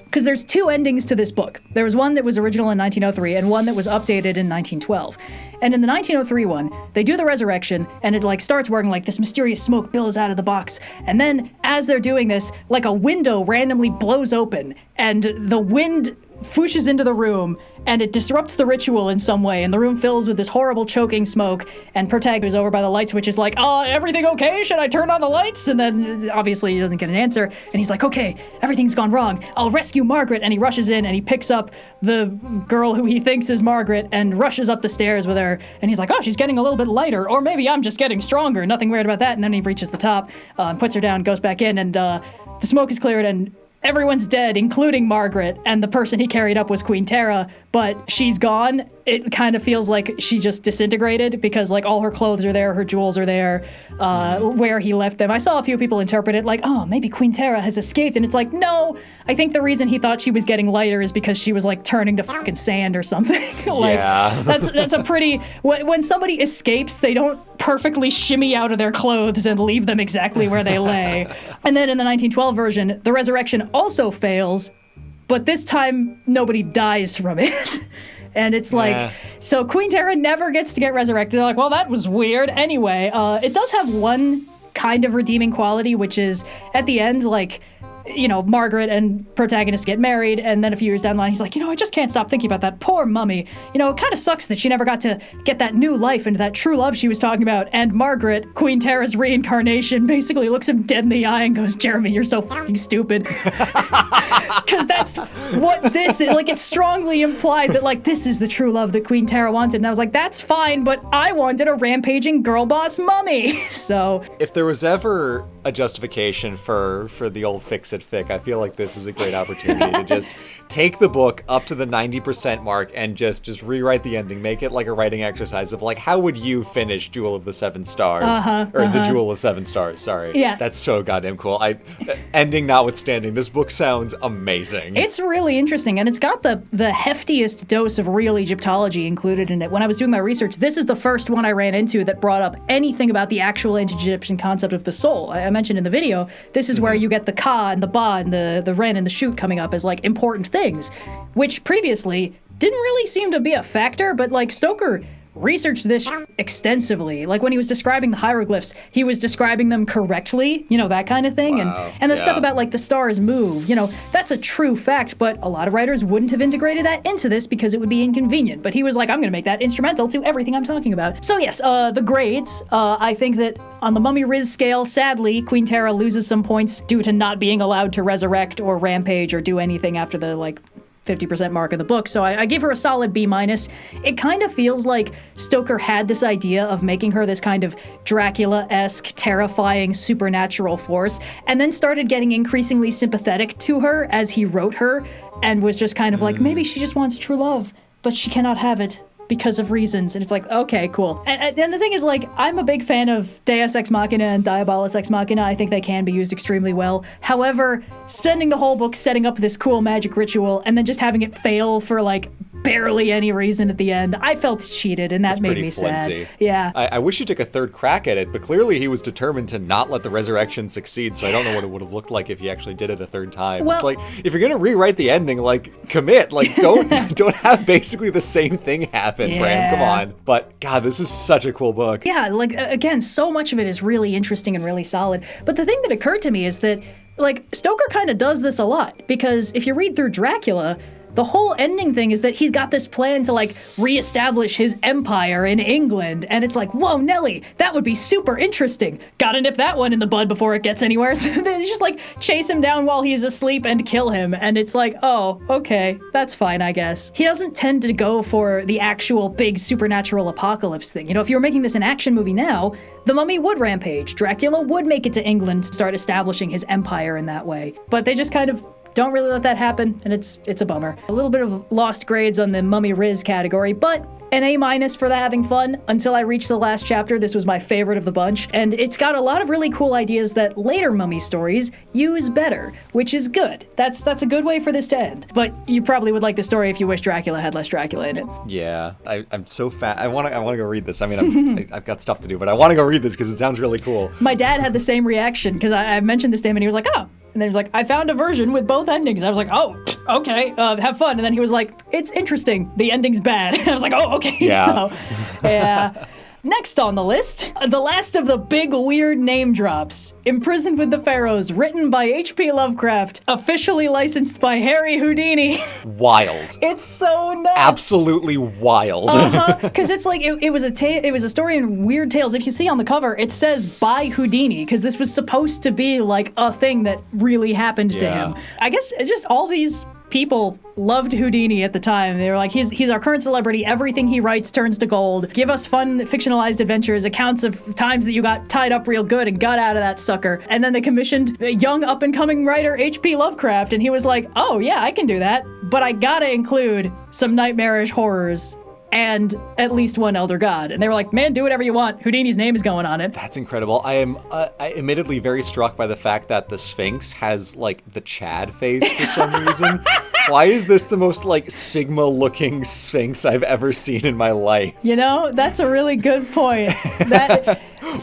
Because there's 2 endings to this book. There was one that was original in 1903 and one that was updated in 1912. And in the 1903 one, they do the resurrection and it like starts working, like this mysterious smoke billows out of the box. And then as they're doing this, like a window randomly blows open and the wind whooshes into the room and it disrupts the ritual in some way, and the room fills with this horrible choking smoke, and Pertag is over by the light switch is like, everything okay? Should I turn on the lights? And then obviously he doesn't get an answer, and he's like, okay, everything's gone wrong. I'll rescue Margaret, and he rushes in and he picks up the girl who he thinks is Margaret and rushes up the stairs with her, and he's like, oh, she's getting a little bit lighter, or maybe I'm just getting stronger, nothing weird about that. And then he reaches the top and puts her down, goes back in, and the smoke is cleared, and everyone's dead, including Margaret, and the person he carried up was Queen Tara, but she's gone. It kind of feels like she just disintegrated because like all her clothes are there, her jewels are there, where he left them. I saw a few people interpret it like, oh, maybe Queen Tara has escaped, and it's like, no, I think the reason he thought she was getting lighter is because she was like turning to fucking sand or something. Like, yeah. that's a pretty, when somebody escapes, they don't perfectly shimmy out of their clothes and leave them exactly where they lay. And then in the 1912 version, the resurrection also fails, but this time nobody dies from it. And it's like, so Queen Tara never gets to get resurrected. They're like, well, that was weird. Anyway, it does have one kind of redeeming quality, which is at the end, like, Margaret and protagonist get married, and then a few years down the line, he's like, I just can't stop thinking about that poor mummy. It kind of sucks that she never got to get that new life into that true love she was talking about. And Margaret, Queen Tara's reincarnation, basically looks him dead in the eye and goes, Jeremy, you're so fucking stupid. Because that's what this is. Like, it's strongly implied that, like, this is the true love that Queen Tara wanted. And I was like, that's fine, but I wanted a rampaging girl boss mummy. So if there was ever a justification for the old fix-it-fic, I feel like this is a great opportunity to just take the book up to the 90% mark and just rewrite the ending, make it like a writing exercise of like, how would you finish Jewel of the Seven Stars? The Jewel of Seven Stars, sorry. Yeah. That's so goddamn cool. Ending notwithstanding, this book sounds amazing. It's really interesting, and it's got the heftiest dose of real Egyptology included in it. When I was doing my research, this is the first one I ran into that brought up anything about the actual ancient Egyptian concept of the soul. I mentioned in the video, this is where you get the Ka and the Ba and the Ren and the Shoot coming up as like important things, which previously didn't really seem to be a factor, but like Stoker researched this extensively. Like when he was describing the hieroglyphs, he was describing them correctly, that kind of thing. Wow. And the stuff about like the stars move, that's a true fact, but a lot of writers wouldn't have integrated that into this because it would be inconvenient. But he was like, I'm gonna make that instrumental to everything I'm talking about. So yes, the grades, I think that on the Mummy Riz scale, sadly, Queen Tara loses some points due to not being allowed to resurrect or rampage or do anything after the 50% mark of the book, so I give her a solid B-. It kind of feels like Stoker had this idea of making her this kind of Dracula-esque, terrifying, supernatural force, and then started getting increasingly sympathetic to her as he wrote her, and was just kind of like, maybe she just wants true love, but she cannot have it because of reasons. And it's like, okay, cool. And the thing is, like, I'm a big fan of Deus Ex Machina and Diabolus Ex Machina. I think they can be used extremely well. However, spending the whole book setting up this cool magic ritual and then just having it fail for, like, barely any reason at the end, I felt cheated, and that made me flimsy. Sad. Yeah. I wish he took a third crack at it, but clearly he was determined to not let the resurrection succeed, so I don't know what it would have looked like if he actually did it a third time. Well, it's like, if you're gonna rewrite the ending, like, commit. Like, don't have basically the same thing happen, Bram. Come on. But, God, this is such a cool book. Yeah, like, again, so much of it is really interesting and really solid. But the thing that occurred to me is that, like, Stoker kind of does this a lot, because if you read through Dracula, the whole ending thing is that he's got this plan to, like, reestablish his empire in England, and it's like, whoa, Nelly, that would be super interesting. Gotta nip that one in the bud before it gets anywhere. So they just, like, chase him down while he's asleep and kill him, and it's like, oh, okay, that's fine, I guess. He doesn't tend to go for the actual big supernatural apocalypse thing. If you were making this an action movie now, the Mummy would rampage. Dracula would make it to England, start establishing his empire in that way. But they just kind of don't really let that happen, and it's a bummer. A little bit of lost grades on the Mummy Riz category, but an A- for the having fun until I reached the last chapter. This was my favorite of the bunch, and it's got a lot of really cool ideas that later Mummy stories use better, which is good. That's a good way for this to end. But you probably would like the story if you wish Dracula had less Dracula in it. Yeah, I'm so fat. I want to go read this. I mean, I've got stuff to do, but I want to go read this because it sounds really cool. My dad had the same reaction because I mentioned this to him, and he was like, oh. And then he was like, I found a version with both endings. I was like, oh, okay, have fun. And then he was like, it's interesting. The ending's bad. And I was like, oh, okay. Yeah. So, yeah. Next on the list, the last of the big weird name drops. Imprisoned with the Pharaohs, written by H.P. Lovecraft, officially licensed by Harry Houdini. Wild. It's so nuts. Absolutely wild. Because it's like, it was a story in Weird Tales. If you see on the cover, it says by Houdini, because this was supposed to be like a thing that really happened to him. I guess it's just all these people loved Houdini at the time. They were like, he's our current celebrity. Everything he writes turns to gold. Give us fun, fictionalized adventures, accounts of times that you got tied up real good and got out of that sucker. And then they commissioned a young up-and-coming writer, H.P. Lovecraft, and he was like, oh yeah, I can do that, but I gotta include some nightmarish horrors and at least one elder god. And they were like, man, do whatever you want. Houdini's name is going on it. That's incredible. I am admittedly very struck by the fact that the Sphinx has, like, the Chad face for some reason. Why is this the most, like, Sigma-looking Sphinx I've ever seen in my life? That's a really good point.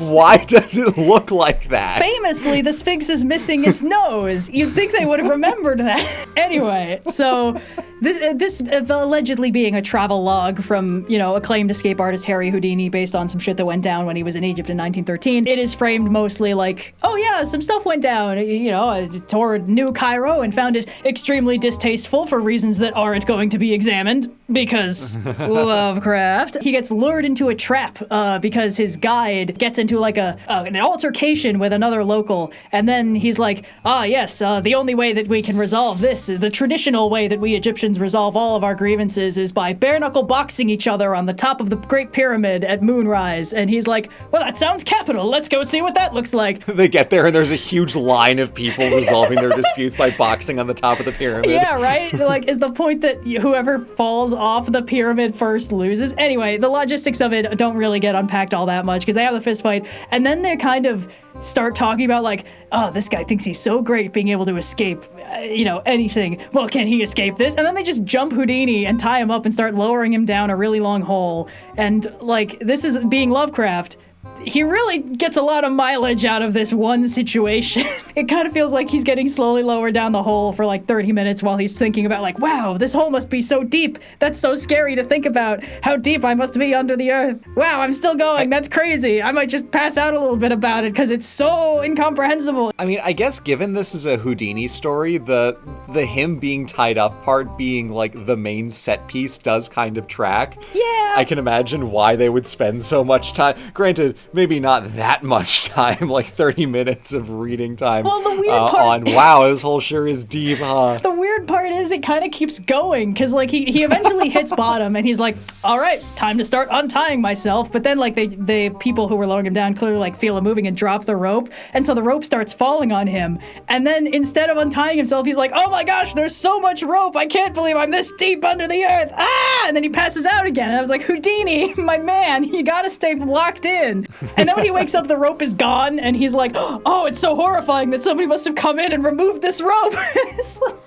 Why does it look like that? Famously, the Sphinx is missing its nose. You'd think they would have remembered that. Anyway, so this allegedly being a travel log from, acclaimed escape artist Harry Houdini based on some shit that went down when he was in Egypt in 1913. It is framed mostly like, oh yeah, some stuff went down. I toured New Cairo and found it extremely distasteful for reasons that aren't going to be examined because Lovecraft. He gets lured into a trap because his guide gets into like an altercation with another local, and then he's like, yes, the only way that we can resolve this, the traditional way that we Egyptians Egyptians resolve all of our grievances is by bare-knuckle boxing each other on the top of the Great Pyramid at moonrise. And he's like, well, that sounds capital. Let's go see what that looks like. They get there and there's a huge line of people resolving their disputes by boxing on the top of the pyramid. Yeah, right? Like, is the point that whoever falls off the pyramid first loses? Anyway, the logistics of it don't really get unpacked all that much because they have the fist fight, and then they kind of start talking about like, oh, this guy thinks he's so great being able to escape, anything. Well, can he escape this? And then they just jump Houdini and tie him up and start lowering him down a really long hole. And like, this is being Lovecraft. He really gets a lot of mileage out of this one situation. It kind of feels like he's getting slowly lowered down the hole for like 30 minutes while he's thinking about like, wow, this hole must be so deep. That's so scary to think about how deep I must be under the earth. Wow, I'm still going. That's crazy. I might just pass out a little bit about it because it's so incomprehensible. I mean, I guess given this is a Houdini story, the him being tied up part being like the main set piece does kind of track. Yeah. I can imagine why they would spend so much time. Granted, maybe not that much time, like 30 minutes of reading time. Well, the weird part... wow, this hole sure is deep, huh? The weird part is it kind of keeps going, because like he eventually hits bottom, and he's like, all right, time to start untying myself. But then like the people who were lowering him down clearly like feel him moving and drop the rope, and so the rope starts falling on him. And then instead of untying himself, he's like, oh my gosh, there's so much rope, I can't believe I'm this deep under the earth. Ah! And then he passes out again, and I was like, Houdini, my man, you gotta stay locked in. And then when he wakes up, the rope is gone, and he's like, oh, it's so horrifying that somebody must have come in and removed this rope.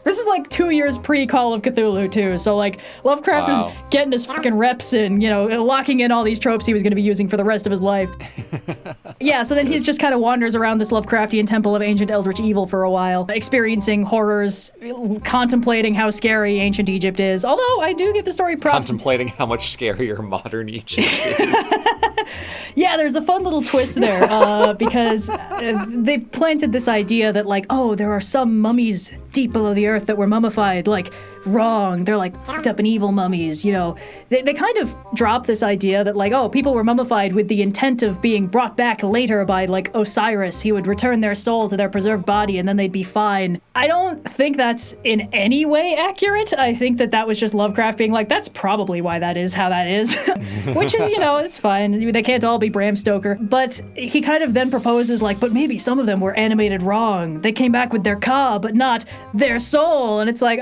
This is like 2 years pre-Call of Cthulhu, too. So, like, Lovecraft was getting his fucking reps in, locking in all these tropes he was going to be using for the rest of his life. Yeah, so then he just kind of wanders around this Lovecraftian temple of ancient eldritch evil for a while, experiencing horrors, contemplating how scary ancient Egypt is. Although, I do give the story props. Contemplating how much scarier modern Egypt is. Yeah, there's a fun little twist there, because they planted this idea that, like, oh, there are some mummies deep below the earth that were mummified, like, wrong. They're, like, fucked up and evil mummies, They kind of dropped this idea that, like, oh, people were mummified with the intent of being brought back later by, like, Osiris. He would return their soul to their preserved body and then they'd be fine. I don't think that's in any way accurate. I think that was just Lovecraft being like, that's probably why that is how that is. Which is, it's fine. They can't all be Bram Stoker. But he kind of then proposes, like, but maybe some of them were animated wrong. They came back with their ka, but not their soul. And it's like,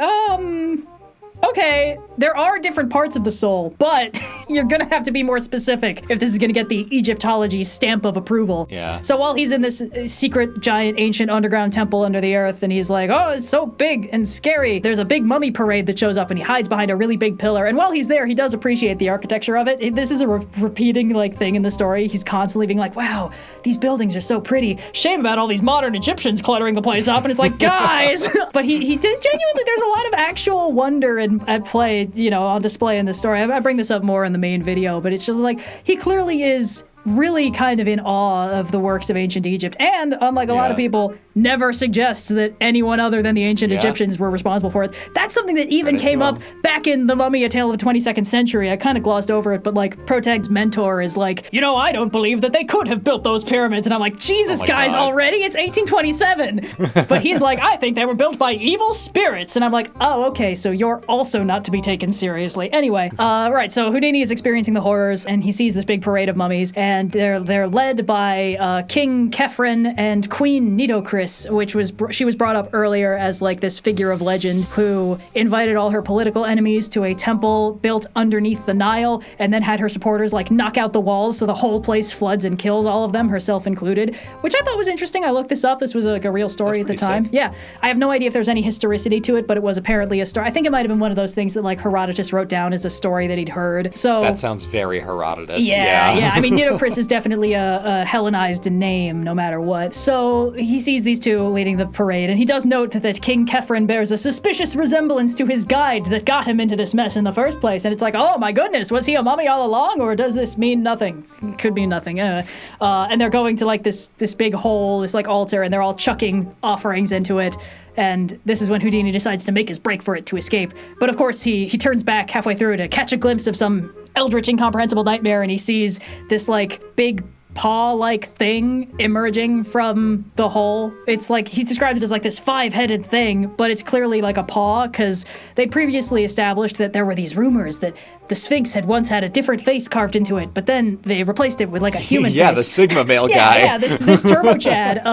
okay, there are different parts of the soul, but you're gonna have to be more specific if this is gonna get the Egyptology stamp of approval. Yeah. So while he's in this secret, giant, ancient underground temple under the earth, and he's like, oh, it's so big and scary, there's a big mummy parade that shows up, and he hides behind a really big pillar. And while he's there, he does appreciate the architecture of it. This is a repeating, like, thing in the story. He's constantly being like, wow, these buildings are so pretty. Shame about all these modern Egyptians cluttering the place up. And it's like, guys! But he did genuinely, there's a lot of actual wonder at play, on display in this story. I bring this up more in the main video, but it's just like, he clearly is really kind of in awe of the works of ancient Egypt, and unlike a lot of people, never suggests that anyone other than the ancient Egyptians were responsible for it. That's something that even came up back in The Mummy, A Tale of the 22nd Century. I kind of glossed over it, but like, Protag's mentor is like, I don't believe that they could have built those pyramids. And I'm like, Jesus, guys, already? It's 1827. But he's like, I think they were built by evil spirits. And I'm like, oh, okay, so you're also not to be taken seriously. Anyway, right, so Houdini is experiencing the horrors, and he sees this big parade of mummies, and they're led by King Kefren and Queen Nitocris, which she was brought up earlier as like this figure of legend who invited all her political enemies to a temple built underneath the Nile, and then had her supporters like knock out the walls so the whole place floods and kills all of them, herself included, which I thought was interesting. I looked this up. This was like a real story at the time. Sick. Yeah, I have no idea if there's any historicity to it, but it was apparently a story. I think it might have been one of those things that like Herodotus wrote down as a story that he'd heard. So that sounds very Herodotus. Yeah. I mean, Nitocris is definitely a Hellenized name, no matter what. So he sees these two leading the parade, and he does note that King Kefren bears a suspicious resemblance to his guide that got him into this mess in the first place. And it's like, oh my goodness, was he a mummy all along, or does this mean nothing? It could mean nothing. And they're going to like this big hole, this like altar, and they're all chucking offerings into it. And this is when Houdini decides to make his break for it to escape. But of course, he turns back halfway through to catch a glimpse of some eldritch, incomprehensible nightmare, and he sees this like big paw-like thing emerging from the hole. It's like, he describes it as like this 5-headed thing, but it's clearly like a paw, because they previously established that there were these rumors that the Sphinx had once had a different face carved into it, but then they replaced it with like a human face. The Sigma male guy. Yeah, this Turbo Chad.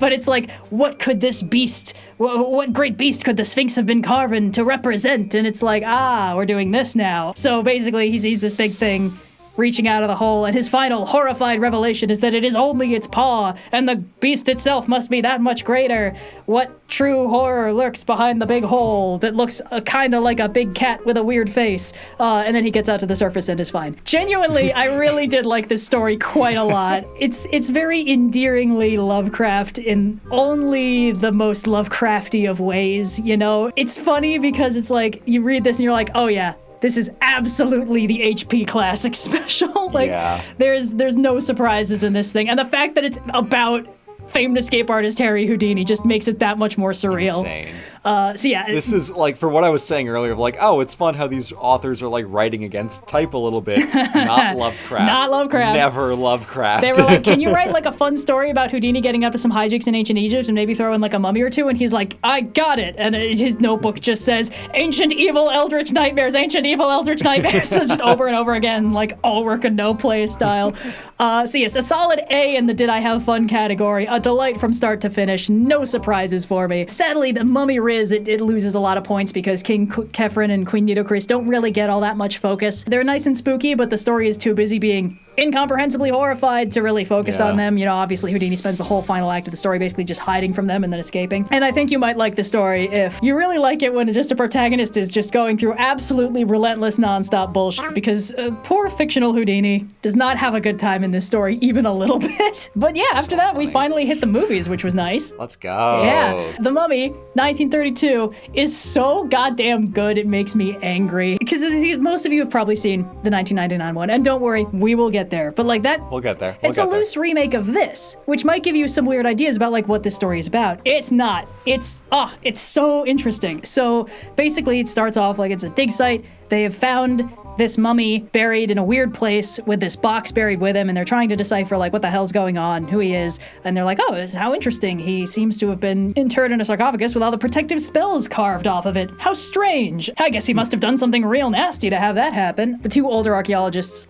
But it's like, what could this beast, what great beast could the Sphinx have been carven to represent? And it's like, we're doing this now. So basically, he sees this big thing reaching out of the hole, and his final horrified revelation is that it is only its paw, and the beast itself must be that much greater. What true horror lurks behind the big hole that looks kind of like a big cat with a weird face? And then he gets out to the surface and is fine. Genuinely, I really did like this story quite a lot. It's very endearingly Lovecraft in only the most Lovecrafty of ways, you know? It's funny because it's like, you read this and you're like, oh yeah, this is absolutely the HP Classic special. There's no surprises in this thing. And the fact that it's about famed escape artist Harry Houdini just makes it that much more surreal. Insane. So yeah. This is like, for what I was saying earlier, like, it's fun how these authors are like writing against type a little bit. Not Lovecraft. Not Lovecraft. Never Lovecraft. They were like, can you write like a fun story about Houdini getting up to some hijinks in ancient Egypt and maybe throw in like a mummy or two? And he's like, I got it. And his notebook just says, ancient evil eldritch nightmares, ancient evil eldritch nightmares. So just over and over again, like all work and no play style. So yes, a solid A in the Did I Have Fun category. A delight from start to finish. No surprises for me. Sadly, the Mummy Riz, it loses a lot of points because King Kefren and Queen Nitocris don't really get all that much focus. They're nice and spooky, but the story is too busy being incomprehensibly horrified to really focus on them. You know, obviously Houdini spends the whole final act of the story basically just hiding from them and then escaping. And I think you might like the story if you really like it when just a protagonist is just going through absolutely relentless nonstop bullshit, because poor fictional Houdini does not have a good time in this story even a little bit. But yeah, after that we finally hit the movies, which was nice. Let's go. Yeah. The Mummy, 1932, is so goddamn good it makes me angry. Because most of you have probably seen the 1999 one, and don't worry, we will get there. But like that, we'll get there. It's a loose remake of this, which might give you some weird ideas about like what this story is about. It's not. It's so interesting. So basically, it starts off like it's a dig site. They have found this mummy buried in a weird place with this box buried with him, and they're trying to decipher like what the hell's going on, who he is, and they're like, oh, this is how interesting. He seems to have been interred in a sarcophagus with all the protective spells carved off of it. How strange. I guess he must have done something real nasty to have that happen. The two older archaeologists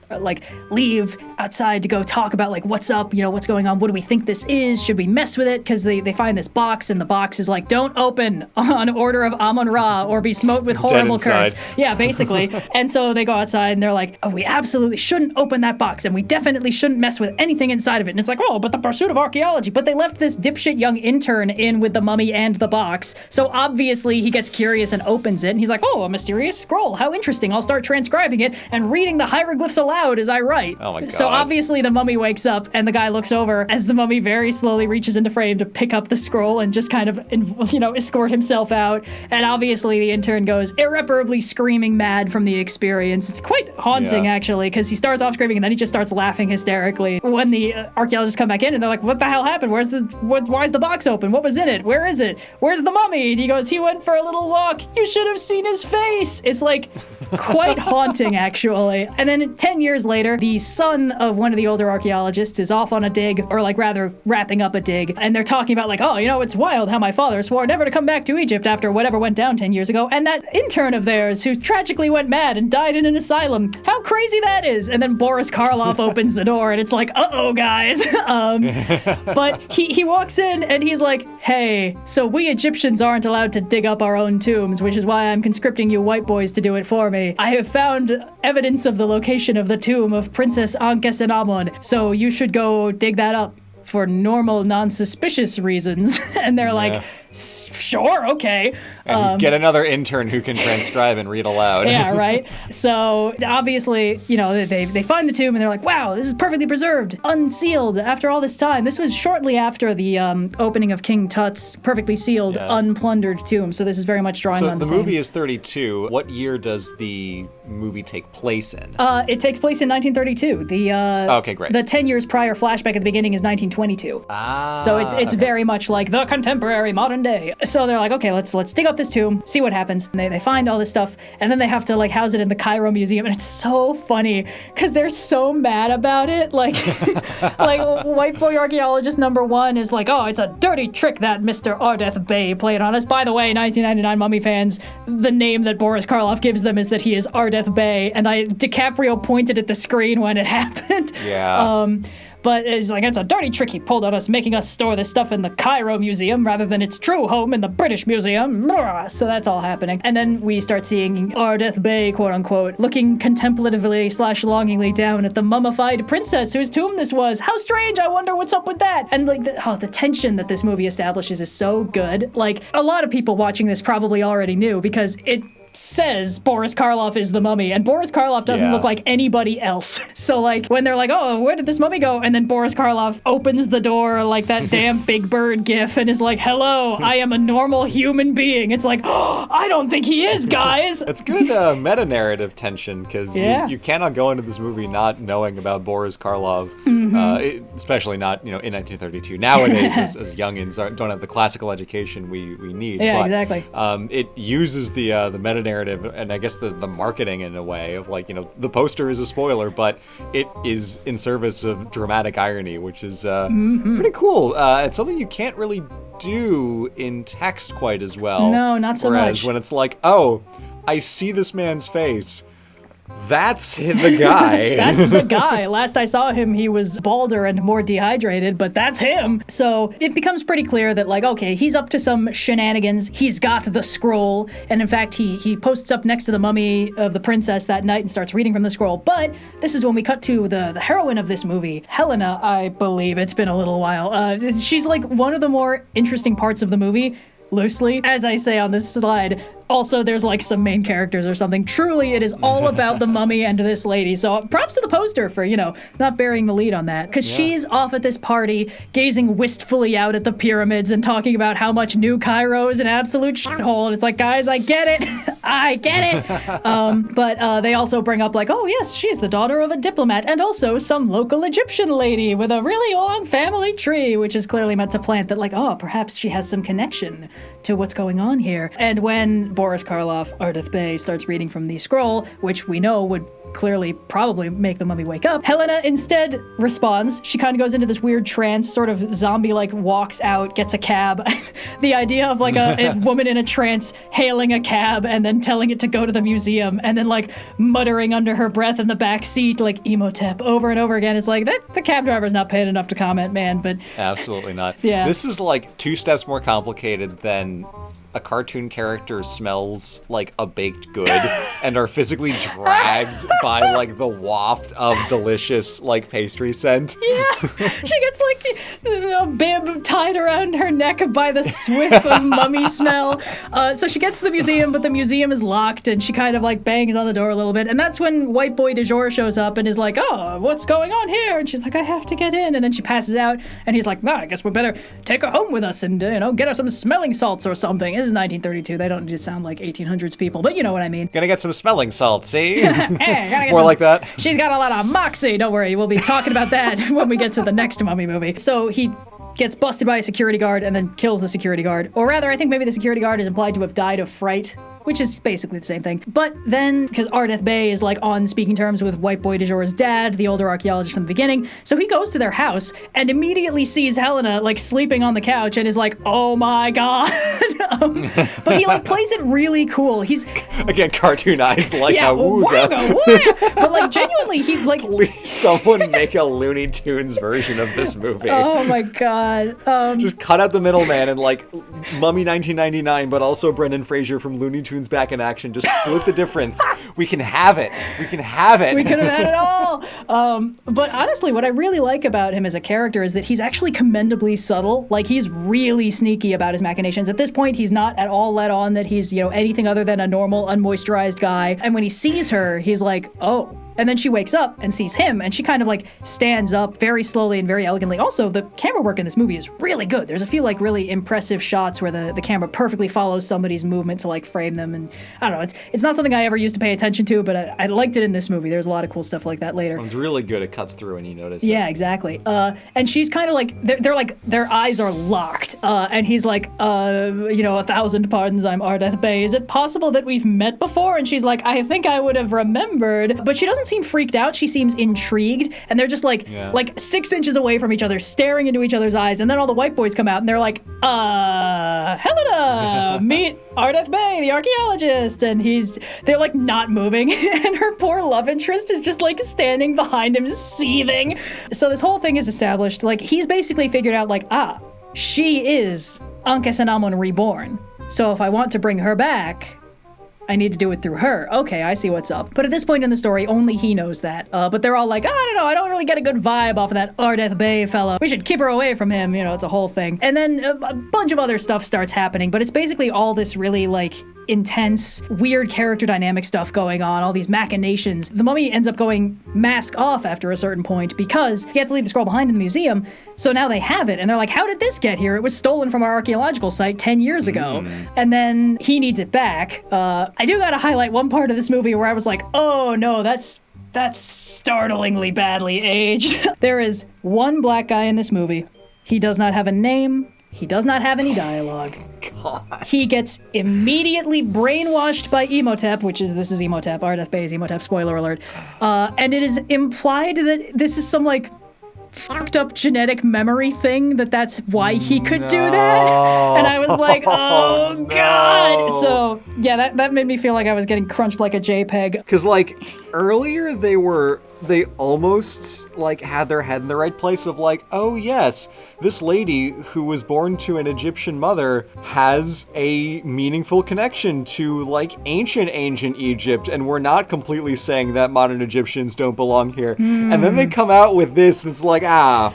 leave outside to go talk about like what's up, you know, what's going on, what do we think this is, should we mess with it, because they find this box, and the box is like, don't open on order of Amon-Ra or be smote with horrible curse. Yeah, basically. And so they go outside and they're like, oh, we absolutely shouldn't open that box, and we definitely shouldn't mess with anything inside of it. And it's like, oh, but the pursuit of archaeology. But they left this dipshit young intern in with the mummy and the box. So obviously he gets curious and opens it, and he's like, oh, a mysterious scroll. How interesting. I'll start transcribing it and reading the hieroglyphs aloud as I write. Oh my God. So obviously the mummy wakes up, and the guy looks over as the mummy very slowly reaches into frame to pick up the scroll and just kind of, escort himself out. And obviously the intern goes irreparably screaming mad from the experience. It's quite haunting, actually, because he starts off screaming and then he just starts laughing hysterically when the archaeologists come back in, and they're like, what the hell happened? Why is the box open? What was in it? Where is it? Where's the mummy? And he goes, he went for a little walk. You should have seen his face. It's like quite haunting, actually. And then 10 years later, the son of one of the older archaeologists is off on a dig, or like rather wrapping up a dig, and they're talking about like, oh, it's wild how my father swore never to come back to Egypt after whatever went down 10 years ago, and that intern of theirs who tragically went mad and died in an asylum. How crazy that is. And then Boris Karloff opens the door, and it's like, uh-oh, guys. But he walks in, and he's like, hey, so we Egyptians aren't allowed to dig up our own tombs, which is why I'm conscripting you white boys to do it for me. I have found evidence of the location of the tomb of Princess Ankhesenamun, so you should go dig that up for normal, non-suspicious reasons. And they're like, sure, okay. And get another intern who can transcribe and read aloud. Yeah, right? So obviously, they find the tomb and they're like, wow, this is perfectly preserved, unsealed after all this time. This was shortly after the opening of King Tut's perfectly sealed, unplundered tomb. So this is very much drawing on the same. So the movie is 32. What year does the movie take place in? It takes place in 1932. Okay, great. The 10 years prior flashback at the beginning is 1922. So it's very much like the contemporary modern one day. So they're like, okay, let's dig up this tomb, see what happens. And they find all this stuff, and then they have to like house it in the Cairo Museum, and it's so funny because they're so mad about it. Like, like white boy archaeologist number one is like, oh, it's a dirty trick that Mr. Ardeth Bey played on us. By the way, 1999 Mummy fans, the name that Boris Karloff gives them is that he is Ardeth Bey, and DiCaprio pointed at the screen when it happened. Yeah. But it's like, it's a dirty trick he pulled on us, making us store this stuff in the Cairo Museum rather than its true home in the British Museum. So that's all happening. And then we start seeing Ardeth Bey, quote unquote, looking contemplatively / longingly down at the mummified princess whose tomb this was. How strange, I wonder what's up with that. And like, the tension that this movie establishes is so good. Like, a lot of people watching this probably already knew because it says Boris Karloff is the mummy, and Boris Karloff doesn't look like anybody else. So like when they're like, oh, where did this mummy go? And then Boris Karloff opens the door like that damn Big Bird gif and is like, hello, I am a normal human being. It's like, oh, I don't think he is, guys. It's good meta-narrative tension because you cannot go into this movie not knowing about Boris Karloff, especially not, in 1932. Nowadays, as youngins don't have the classical education we need. Yeah, but, exactly. It uses the meta narrative and I guess the marketing in a way of like, the poster is a spoiler, but it is in service of dramatic irony, which is pretty cool. It's something you can't really do in text quite as well. No, not so much. Whereas when it's like, oh, I see this man's face. That's the guy. That's the guy. Last I saw him, he was balder and more dehydrated, but that's him. So it becomes pretty clear that, like, okay, he's up to some shenanigans. He's got the scroll. And in fact, he posts up next to the mummy of the princess that night and starts reading from the scroll. But this is when we cut to the heroine of this movie, Helena, I believe. It's been a little while. She's like one of the more interesting parts of the movie. Loosely, as I say on this slide. Also, there's like some main characters or something. Truly, it is all about the mummy and this lady. So props to the poster for, not bearing the lead on that. Because she's off at this party, gazing wistfully out at the pyramids and talking about how much New Cairo is an absolute shithole. And it's like, guys, I get it. I get it. But they also bring up like, oh, yes, she's the daughter of a diplomat and also some local Egyptian lady with a really long family tree, which is clearly meant to plant that like, oh, perhaps she has some connection to what's going on here. And when Boris Karloff, Ardeth Bey, starts reading from the scroll, which we know would clearly probably make the mummy wake up, Helena instead responds. She kind of goes into this weird trance, sort of zombie-like, walks out, gets a cab. The idea of like a woman in a trance hailing a cab and then telling it to go to the museum and then like muttering under her breath in the back seat like Imhotep over and over again. It's like that the cab driver's not paid enough to comment, man, but absolutely not. Yeah. This is like 2 steps more complicated than a cartoon character smells like a baked good and are physically dragged by like the waft of delicious like pastry scent. Yeah, she gets like a bib tied around her neck by the swift of mummy smell. So she gets to the museum, but the museum is locked and she kind of like bangs on the door a little bit. And that's when white boy du jour shows up and is like, oh, what's going on here? And she's like, I have to get in. And then she passes out and he's like, no, I guess we better take her home with us and, get her some smelling salts or something. This is 1932. They don't just sound like 1800s people, but you know what I mean. Gonna get some smelling salts, see? Hey, more like that. She's got a lot of moxie. Don't worry. We'll be talking about that when we get to the next mummy movie. So he gets busted by a security guard and then kills the security guard. Or rather, I think maybe the security guard is implied to have died of fright, which is basically the same thing. But then, because Ardeth Bey is like on speaking terms with white boy du jour's dad, the older archaeologist from the beginning, so he goes to their house and immediately sees Helena like sleeping on the couch and is like, oh my god. But he like plays it really cool. He's again cartoonized like a wooga. But like genuinely, he like please someone make a Looney Tunes version of this movie. Oh my god. Just cut out the middleman and like Mummy 1999, but also Brendan Fraser from Looney Tunes back in action. Just split the difference. We can have it. We can have it. We could have had it all. But honestly, what I really like about him as a character is that he's actually commendably subtle. Like he's really sneaky about his machinations. At this point, he's not at all let on that he's, anything other than a normal, unmoisturized guy. And when he sees her, he's like, oh. And then she wakes up and sees him, and she kind of like stands up very slowly and very elegantly. Also, the camera work in this movie is really good. There's a few like really impressive shots where the camera perfectly follows somebody's movement to like frame them. And I don't know, it's not something I ever used to pay attention to, but I liked it in this movie. There's a lot of cool stuff like that later. It's really good. It cuts through and you notice Yeah, it. exactly. And she's kind of like, they're like, their eyes are locked. And he's like, 1,000 pardons, I'm Ardeth Bay. Is it possible that we've met before? And she's like, I think I would have remembered. But she doesn't seem freaked out. She seems intrigued. And they're just like 6 inches away from each other, staring into each other's eyes. And then all the white boys come out and they're like, Helena, meet Ardeth Bay, the archaeologist. And they're like not moving. And her poor love interest is just like standing behind him, seething. So this whole thing is established. Like, he's basically figured out like, she is Anke-Senamon reborn. So if I want to bring her back, I need to do it through her. Okay, I see what's up. But at this point in the story, only he knows that. But they're all like, I don't know, I don't really get a good vibe off of that Ardeth Bay fella. We should keep her away from him. It's a whole thing. And then a bunch of other stuff starts happening, but it's basically all this really like intense, weird character dynamic stuff going on, all these machinations. The mummy ends up going mask off after a certain point because he had to leave the scroll behind in the museum. So now they have it, and they're like, how did this get here? It was stolen from our archaeological site 10 years ago. And then he needs it back. I do gotta highlight one part of this movie where I was like, oh no, that's startlingly badly aged. There is one black guy in this movie. He does not have a name. He does not have any dialogue. God. He gets immediately brainwashed by Imhotep, this is Imhotep, Ardeth Bay is Imhotep, spoiler alert. And it is implied that this is some like fucked up genetic memory thing, that's why he could do that. And I was like, oh God. So yeah, that made me feel like I was getting crunched like a JPEG. Because like earlier they almost like had their head in the right place of like, oh yes, this lady who was born to an Egyptian mother has a meaningful connection to like ancient Egypt, and we're not completely saying that modern Egyptians don't belong here. And then they come out with this and it's like, fuck.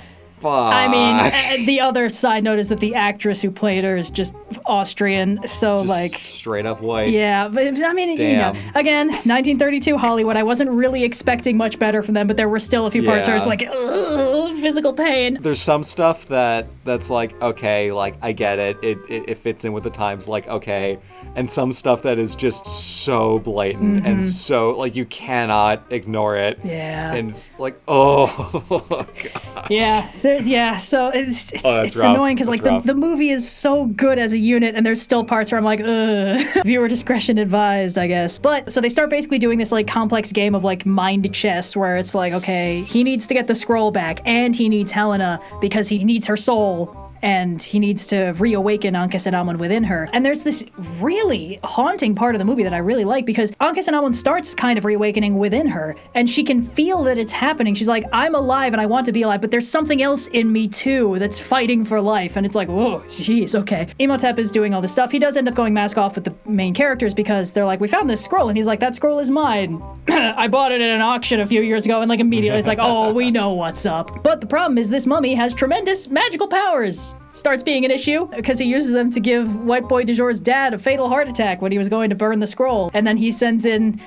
I mean, the other side note is that the actress who played her is just Austrian, so Just like straight up white. Yeah, but I mean, Damn. Again, 1932 Hollywood. I wasn't really expecting much better from them, but there were still a few parts where I was like, ugh, physical pain. There's some stuff that's like, okay, like I get it. It fits in with the times, like okay, and some stuff that is just so blatant and so like you cannot ignore it. Yeah. And it's like, oh God. Yeah. So it's rough. annoying because like That's rough. the movie is so good as a unit, and there's still parts where I'm like, ugh. Viewer discretion advised, I guess. But so they start basically doing this like complex game of like mind chess where it's like, okay, he needs to get the scroll back, and he needs Helena because he needs her soul. And he needs to reawaken Anke-Senamon within her. And there's this really haunting part of the movie that I really like because Anke-Senamon starts kind of reawakening within her, and she can feel that it's happening. She's like, I'm alive and I want to be alive, but there's something else in me too that's fighting for life. And it's like, whoa, jeez, okay. Imhotep is doing all this stuff. He does end up going mask off with the main characters because they're like, we found this scroll, and he's like, that scroll is mine. I bought it at an auction a few years ago, and like immediately it's like, oh, we know what's up. But the problem is this mummy has tremendous magical powers. Starts being an issue because he uses them to give White Boy du Jour's dad a fatal heart attack when he was going to burn the scroll. And then he sends in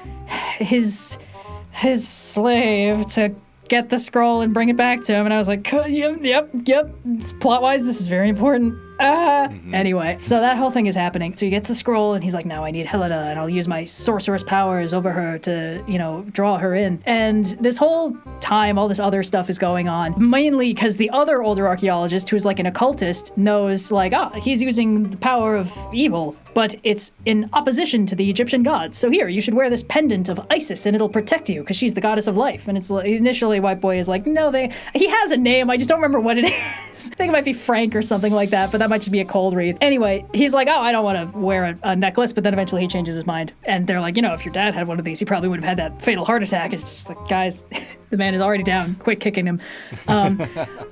his slave to get the scroll and bring it back to him. And I was like, yep. Plot-wise, this is very important. Anyway, so that whole thing is happening. So he gets the scroll and he's like, now I need Helena and I'll use my sorceress powers over her to, draw her in. And this whole time, all this other stuff is going on, mainly because the other older archaeologist, who's like an occultist, knows like, he's using the power of evil, but it's in opposition to the Egyptian gods. So here, you should wear this pendant of Isis and it'll protect you because she's the goddess of life. And it's like, initially White Boy is like, no, he has a name, I just don't remember what it is. I think it might be Frank or something like that, but that might just be a cold read. Anyway, he's like, I don't want to wear a necklace, but then eventually he changes his mind. And they're like, if your dad had one of these, he probably would have had that fatal heart attack. And it's just like, guys, the man is already down. Quick kicking him.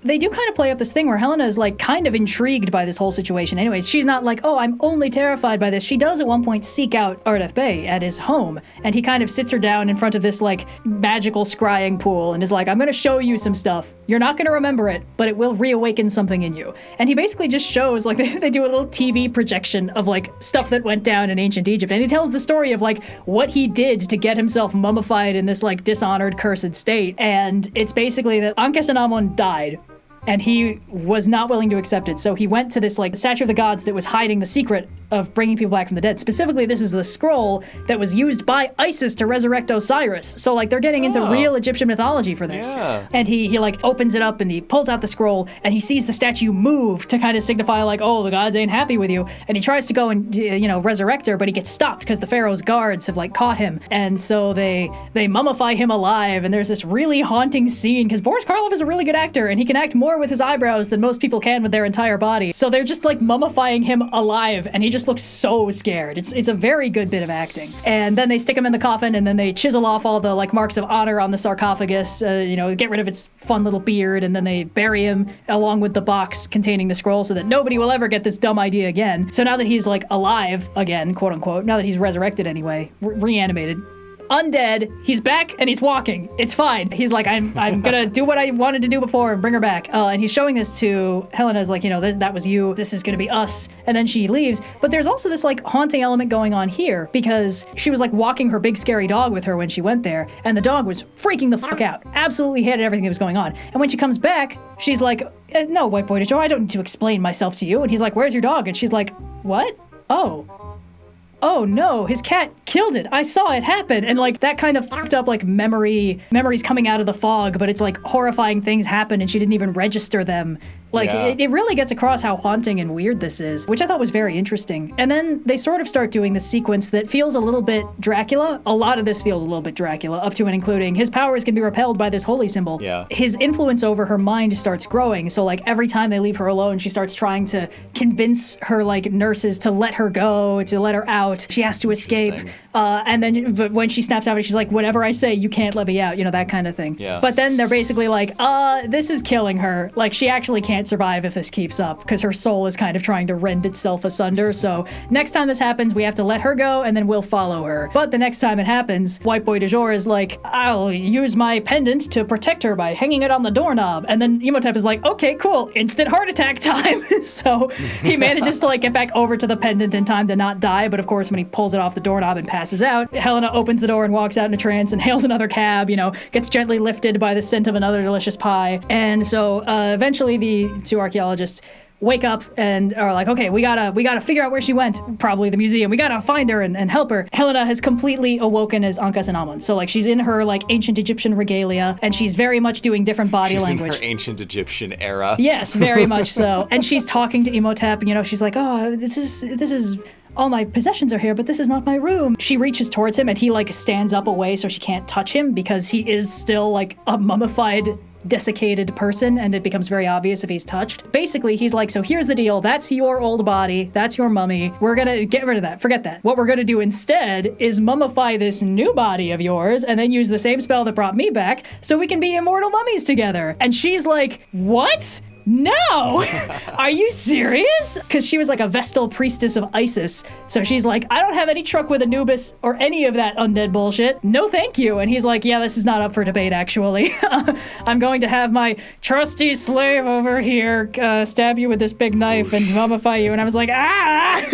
They do kind of play up this thing where Helena is like kind of intrigued by this whole situation. Anyways, she's not like, oh, I'm only terrified by this. She does at one point seek out Ardeth Bay at his home, and he kind of sits her down in front of this like magical scrying pool and is like, I'm going to show you some stuff. You're not going to remember it, but it will reawaken something in you. And he basically just shows, like, they do a little TV projection of like stuff that went down in ancient Egypt, and he tells the story of like what he did to get himself mummified in this like dishonored, cursed state. And it's basically that Ankhesenamun died, and he was not willing to accept it. So he went to this like statue of the gods that was hiding the secret of bringing people back from the dead. Specifically, this is the scroll that was used by Isis to resurrect Osiris. So like they're getting into real Egyptian mythology for this. Yeah. And he like opens it up and he pulls out the scroll and he sees the statue move to kind of signify like, oh, the gods ain't happy with you. And he tries to go and, resurrect her, but he gets stopped because the pharaoh's guards have like caught him. And so they mummify him alive. And there's this really haunting scene because Boris Karloff is a really good actor and he can act more with his eyebrows than most people can with their entire body. So they're just like mummifying him alive and he just looks so scared. It's a very good bit of acting. And then they stick him in the coffin and then they chisel off all the like marks of honor on the sarcophagus, get rid of its fun little beard, and then they bury him along with the box containing the scroll so that nobody will ever get this dumb idea again. So now that he's like alive again, quote unquote, now that he's resurrected anyway, reanimated, undead, he's back and he's walking. It's fine. He's like, I'm gonna do what I wanted to do before and bring her back. And he's showing this to Helena as like, that was you. This is gonna be us. And then she leaves. But there's also this like haunting element going on here because she was like walking her big scary dog with her when she went there, and the dog was freaking the fuck out. Absolutely hated everything that was going on. And when she comes back, she's like, no, white boy to Joe, I don't need to explain myself to you. And he's like, where's your dog? And she's like, what? Oh no, his cat killed it. I saw it happen. And like that kind of fucked up like memories coming out of the fog, but it's like horrifying things happen and she didn't even register them. Like it really gets across how haunting and weird this is, which I thought was very interesting. And then they sort of start doing this sequence that feels a little bit Dracula. A lot of this feels a little bit Dracula, up to and including his powers can be repelled by this holy symbol. Yeah. His influence over her mind starts growing. So like every time they leave her alone, she starts trying to convince her like nurses to let her go, to let her out. She has to escape. And then but when she snaps out of it, she's like, whatever I say, you can't let me out, that kind of thing. Yeah. But then they're basically like, this is killing her. Like she actually can't survive if this keeps up because her soul is kind of trying to rend itself asunder. So next time this happens, we have to let her go and then we'll follow her. But the next time it happens, white boy du jour is like, I'll use my pendant to protect her by hanging it on the doorknob. And then Imhotep is like, okay, cool, instant heart attack time. So he manages to like get back over to the pendant in time to not die. But of course, when he pulls it off the doorknob and passes out, Helena opens the door and walks out in a trance and hails another cab, gets gently lifted by the scent of another delicious pie. And so eventually the two archaeologists wake up and are like, okay, we gotta figure out where she went, probably the museum. We gotta find her and help her. Helena has completely awoken as Ankhesenamun. So like she's in her like ancient Egyptian regalia and she's very much doing different body language. She's in her ancient Egyptian era. Yes, very much so. And she's talking to Imhotep, she's like, oh, this is all my possessions are here, but this is not my room. She reaches towards him and he like stands up away so she can't touch him because he is still like a mummified, desiccated person, and it becomes very obvious if he's touched. Basically, he's like, so here's the deal. That's your old body. That's your mummy. We're gonna get rid of that. Forget that. What we're gonna do instead is mummify this new body of yours and then use the same spell that brought me back so we can be immortal mummies together. And she's like, what? No! Are you serious? Because she was like a Vestal priestess of Isis. So she's like, I don't have any truck with Anubis or any of that undead bullshit. No thank you. And he's like, yeah, this is not up for debate, actually. I'm going to have my trusty slave over here stab you with this big knife and mummify you. And I was like, ah!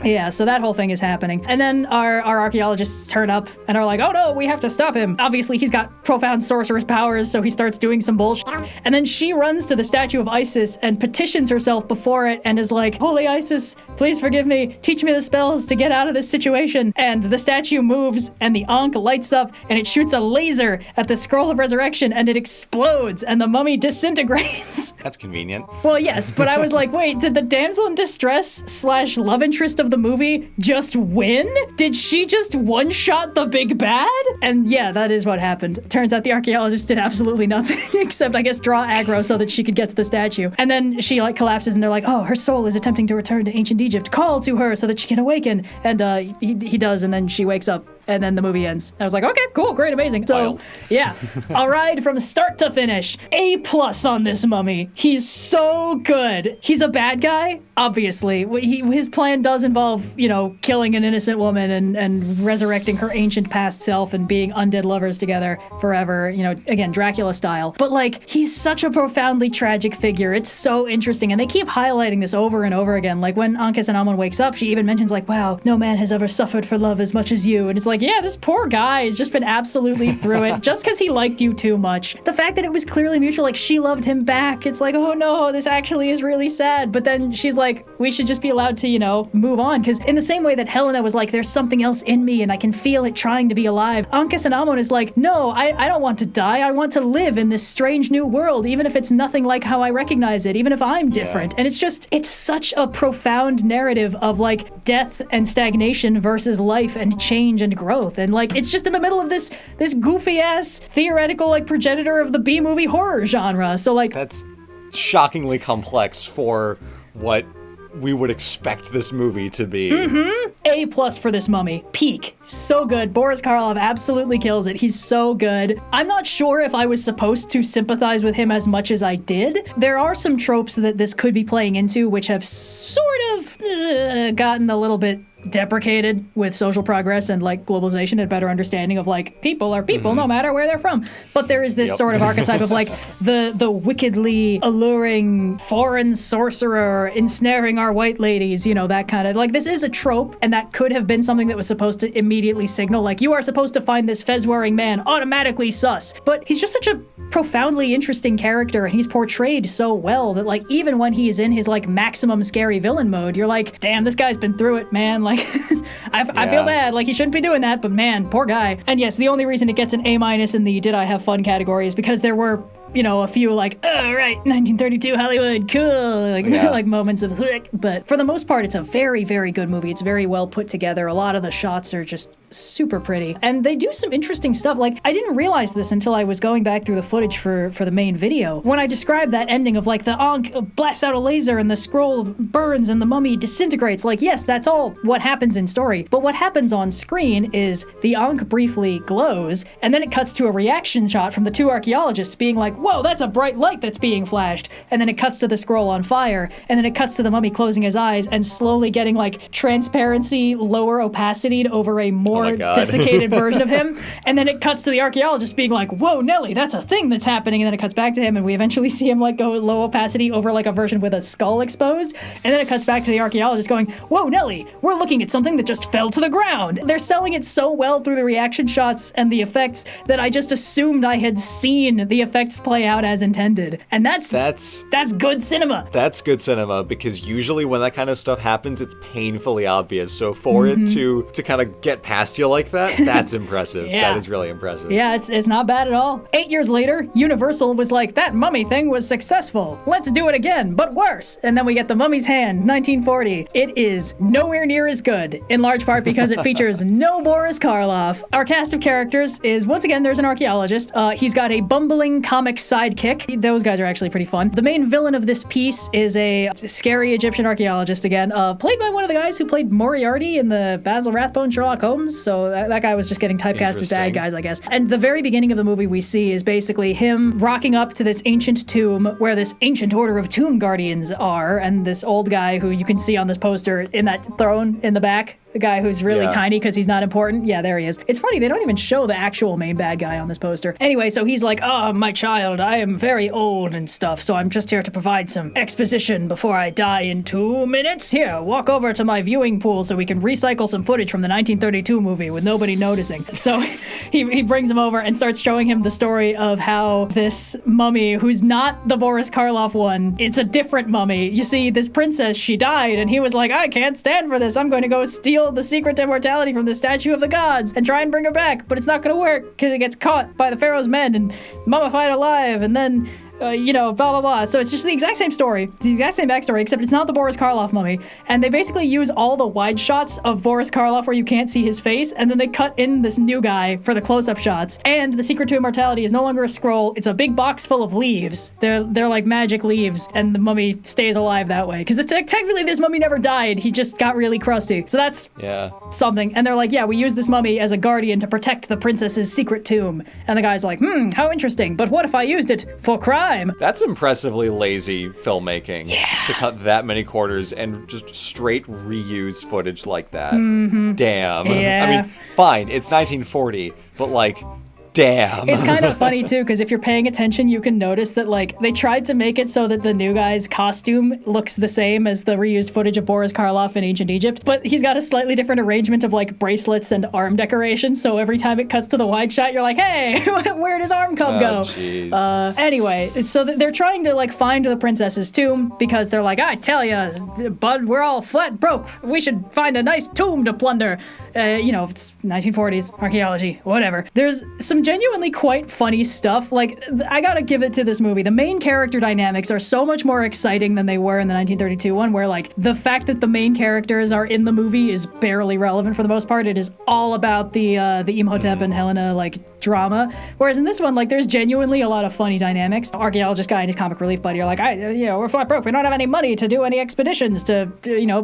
Yeah, so that whole thing is happening. And then our archaeologists turn up and are like, oh no, we have to stop him. Obviously, he's got profound sorcerer's powers, so he starts doing some bullshit. And then she runs to the statue of Isis and petitions herself before it and is like, holy Isis, please forgive me, teach me the spells to get out of this situation. And the statue moves and the Ankh lights up and it shoots a laser at the scroll of resurrection and it explodes and the mummy disintegrates. That's convenient. Well, yes, but I was like, wait, did the damsel in distress / love interest of the movie just win? Did she just one-shot the big bad? And yeah, that is what happened. Turns out the archaeologist did absolutely nothing except, I guess, draw aggro so that she could get to the statue. And then she like collapses and they're like, oh, her soul is attempting to return to ancient Egypt. Call to her so that she can awaken. And he does, and then she wakes up And then the movie ends. I was like, okay, cool, great, amazing. So, Wild. yeah, a ride from start to finish. A+ on this mummy. He's so good. He's a bad guy, obviously. His plan does involve, killing an innocent woman and resurrecting her ancient past self and being undead lovers together forever, again, Dracula style. But, like, he's such a profoundly tragic figure. It's so interesting. And they keep highlighting this over and over again. Like, when Ankhis and Amon wakes up, she even mentions, like, wow, no man has ever suffered for love as much as you. And it's like, yeah, this poor guy has just been absolutely through it just because he liked you too much. The fact that it was clearly mutual, like, she loved him back. It's like, oh no, this actually is really sad. But then she's like, we should just be allowed to, move on. Because in the same way that Helena was like, there's something else in me and I can feel it trying to be alive, Ankhis and Amon is like, no, I don't want to die. I want to live in this strange new world, even if it's nothing like how I recognize it, even if I'm different. And it's such a profound narrative of, like, death and stagnation versus life and change and growth. And, like, it's just in the middle of this goofy ass theoretical, like, progenitor of the B-movie horror genre. So, like, that's shockingly complex for what we would expect this movie to be. A+ for this mummy. Peak. So good. Boris Karloff absolutely kills it. He's so good. I'm not sure if I was supposed to sympathize with him as much as I did. There are some tropes that this could be playing into which have sort of gotten a little bit deprecated with social progress and, like, globalization and better understanding of, like, people are people no matter where they're from. But there is this sort of archetype of, like, the wickedly alluring foreign sorcerer ensnaring our white ladies, that kind of, like, this is a trope, and that could have been something that was supposed to immediately signal, like, you are supposed to find this fez-wearing man automatically sus. But he's just such a profoundly interesting character, and he's portrayed so well that, like, even when he is in his, like, maximum scary villain mode, you're like, damn, this guy's been through it, man. Like, I feel bad. Like, he shouldn't be doing that, but man, poor guy. And yes, the only reason it gets an A- in the did I have fun category is because there were, a few, like, oh, right, 1932 Hollywood, cool, like, like moments of, but for the most part, it's a very, very good movie. It's very well put together. A lot of the shots are just super pretty. And they do some interesting stuff. Like, I didn't realize this until I was going back through the footage for the main video. When I described that ending of, like, the Ankh blasts out a laser and the scroll burns and the mummy disintegrates, like, yes, that's all what happens in story. But what happens on screen is the Ankh briefly glows, and then it cuts to a reaction shot from the two archaeologists being like, whoa, that's a bright light that's being flashed. And then it cuts to the scroll on fire, and then it cuts to the mummy closing his eyes and slowly getting, like, transparency, lower opacity over a more desiccated version of him. And then it cuts to the archaeologist being like, whoa, Nelly, that's a thing that's happening. And then it cuts back to him, and we eventually see him, like, go low opacity over, like, a version with a skull exposed. And then it cuts back to the archaeologist going, whoa, Nelly, we're looking at something that just fell to the ground. They're selling it so well through the reaction shots and the effects that I just assumed I had seen the effects play out as intended. And that's good cinema. That's good cinema, because usually when that kind of stuff happens, it's painfully obvious. So for it to kind of get past you like that, that's impressive. Yeah. That is really impressive. Yeah, it's not bad at all. 8 years later, Universal was like, that mummy thing was successful. Let's do it again, but worse. And then we get The Mummy's Hand, 1940. It is nowhere near as good, in large part because it features no Boris Karloff. Our cast of characters is, once again, there's an archaeologist. He's got a bumbling comic sidekick. Those guys are actually pretty fun. The main villain of this piece is a scary Egyptian archaeologist again, played by one of the guys who played Moriarty in the Basil Rathbone Sherlock Holmes. So that guy was just getting typecast as bad guys, I guess. And the very beginning of the movie we see is basically him rocking up to this ancient tomb where this ancient order of tomb guardians are, and this old guy who you can see on this poster in that throne in the back, the guy who's really tiny because he's not important. Yeah, there he is. It's funny, they don't even show the actual main bad guy on this poster. Anyway, so he's like, oh, my child, I am very old and stuff, so I'm just here to provide some exposition before I die in 2 minutes. Here, walk over to my viewing pool so we can recycle some footage from the 1932 movie with nobody noticing. So he brings him over and starts showing him the story of how this mummy, who's not the Boris Karloff one, it's a different mummy. You see, this princess, she died, and he was like, I can't stand for this. I'm going to go steal the secret to immortality from the statue of the gods and try and bring her back, but it's not going to work because it gets caught by the pharaoh's men and mummified alive, and then blah, blah, blah. So it's just the exact same story, the exact same backstory, except it's not the Boris Karloff mummy. And they basically use all the wide shots of Boris Karloff where you can't see his face, and then they cut in this new guy for the close-up shots. And the secret to immortality is no longer a scroll, it's a big box full of leaves. They're like magic leaves, and the mummy stays alive that way. Because technically this mummy never died, he just got really crusty. So that's something. And they're like, yeah, we use this mummy as a guardian to protect the princess's secret tomb. And the guy's like, how interesting, but what if I used it for crime? That's impressively lazy filmmaking to cut that many quarters and just straight reuse footage like that. Damn. Yeah. I mean, fine, it's 1940, but like, damn. It's kind of funny too, because if you're paying attention, you can notice that like they tried to make it so that the new guy's costume looks the same as the reused footage of Boris Karloff in ancient Egypt, but he's got a slightly different arrangement of like bracelets and arm decorations, so every time it cuts to the wide shot, you're like, hey, where'd his arm cub go? Anyway, so they're trying to like find the princess's tomb, because they're like, I tell you, bud, we're all flat broke. We should find a nice tomb to plunder. It's 1940s, archaeology, whatever. There's some genuinely quite funny stuff. Like, I gotta give it to this movie. The main character dynamics are so much more exciting than they were in the 1932 one, where like the fact that the main characters are in the movie is barely relevant for the most part. It is all about the Imhotep and Helena like drama. Whereas in this one, like there's genuinely a lot of funny dynamics. Archaeologist guy and his comic relief buddy are like, we're flat broke. We don't have any money to do any expeditions to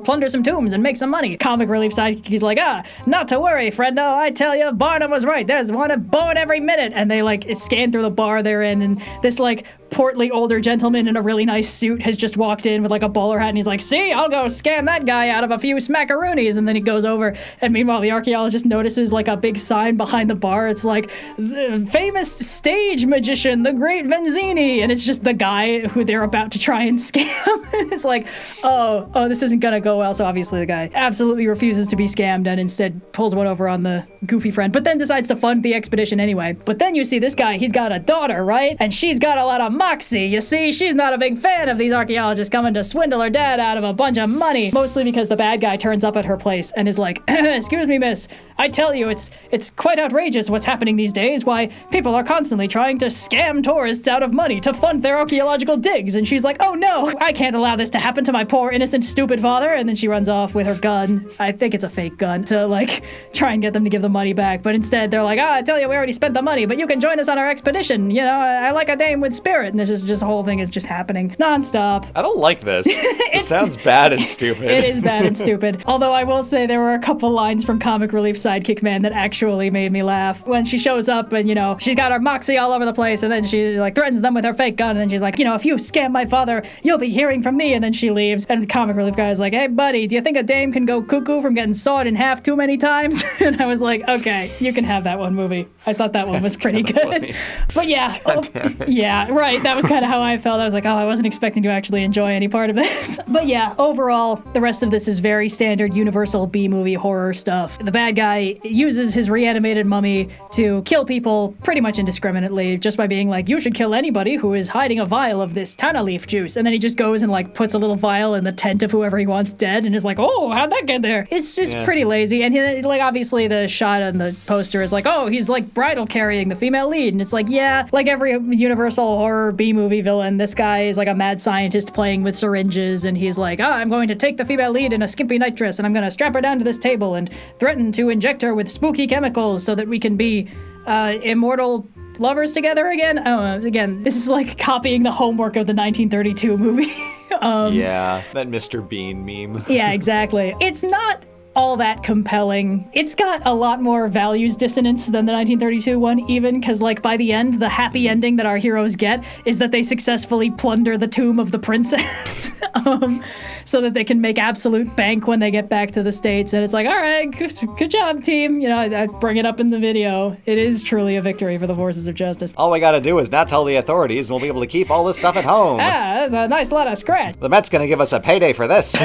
plunder some tombs and make some money. Comic relief sidekick, he's like, not to worry, friendo. I tell you, Barnum was right. There's one born every minute. And they like scan through the bar they're in, and this like portly older gentleman in a really nice suit has just walked in with like a bowler hat, and he's like, see, I'll go scam that guy out of a few smackaroonies. And then he goes over, and meanwhile the archaeologist notices like a big sign behind the bar. It's like, the famous stage magician, the great Venzini, and it's just the guy who they're about to try and scam. It's like, oh, this isn't gonna go well. So obviously the guy absolutely refuses to be scammed and instead pulls one over on the goofy friend, but then decides to fund the expedition anyway. But then you see this guy, he's got a daughter, right? And she's got a lot of moxie. You see, she's not a big fan of these archaeologists coming to swindle her dad out of a bunch of money, mostly because the bad guy turns up at her place and is like, excuse me, miss, I tell you, it's quite outrageous what's happening these days. Why, people are constantly trying to scam tourists out of money to fund their archaeological digs. And she's like, oh no, I can't allow this to happen to my poor, innocent, stupid father. And then she runs off with her gun. I think it's a fake gun, to like try and get them to give the money back. But instead they're like, I tell you, we already spent the money, but you can join us on our expedition. I like a dame with spirit. And this is just, the whole thing is just happening nonstop. I don't like this. It sounds bad and stupid. It is bad and stupid. Although I will say there were a couple lines from Comic Relief Sidekick Man that actually made me laugh. When she shows up and, she's got her moxie all over the place, and then she like threatens them with her fake gun, and then she's like, if you scam my father, you'll be hearing from me. And then she leaves, and the Comic Relief guy is like, hey buddy, do you think a dame can go cuckoo from getting sawed in half too many times? And I was like, okay, you can have that one, movie. I thought that one was pretty good. Funny. But yeah, yeah, right. That was kind of how I felt. I was like, I wasn't expecting to actually enjoy any part of this. But yeah, overall, the rest of this is very standard Universal B-movie horror stuff. The bad guy uses his reanimated mummy to kill people pretty much indiscriminately, just by being like, you should kill anybody who is hiding a vial of this Tana leaf juice. And then he just goes and like puts a little vial in the tent of whoever he wants dead, and is like, oh, how'd that get there? It's just pretty lazy. And he, like, obviously the shot on the poster is like, oh, he's like bridal carrying the female lead. And it's like, yeah, like every Universal horror B-movie villain, this guy is like a mad scientist playing with syringes, and he's like, I'm going to take the female lead in a skimpy nightdress, and I'm going to strap her down to this table and threaten to inject her with spooky chemicals so that we can be immortal lovers together again. Again, this is like copying the homework of the 1932 movie. Yeah, that Mr. Bean meme. Yeah, exactly. It's not all that compelling. It's got a lot more values dissonance than the 1932 one, even, because like by the end, the happy ending that our heroes get is that they successfully plunder the tomb of the princess so that they can make absolute bank when they get back to the States. And it's like, all right, good job, team. I bring it up in the video. It is truly a victory for the forces of justice. All we gotta do is not tell the authorities, and we'll be able to keep all this stuff at home. That's a nice lot of scratch. The Met's gonna give us a payday for this.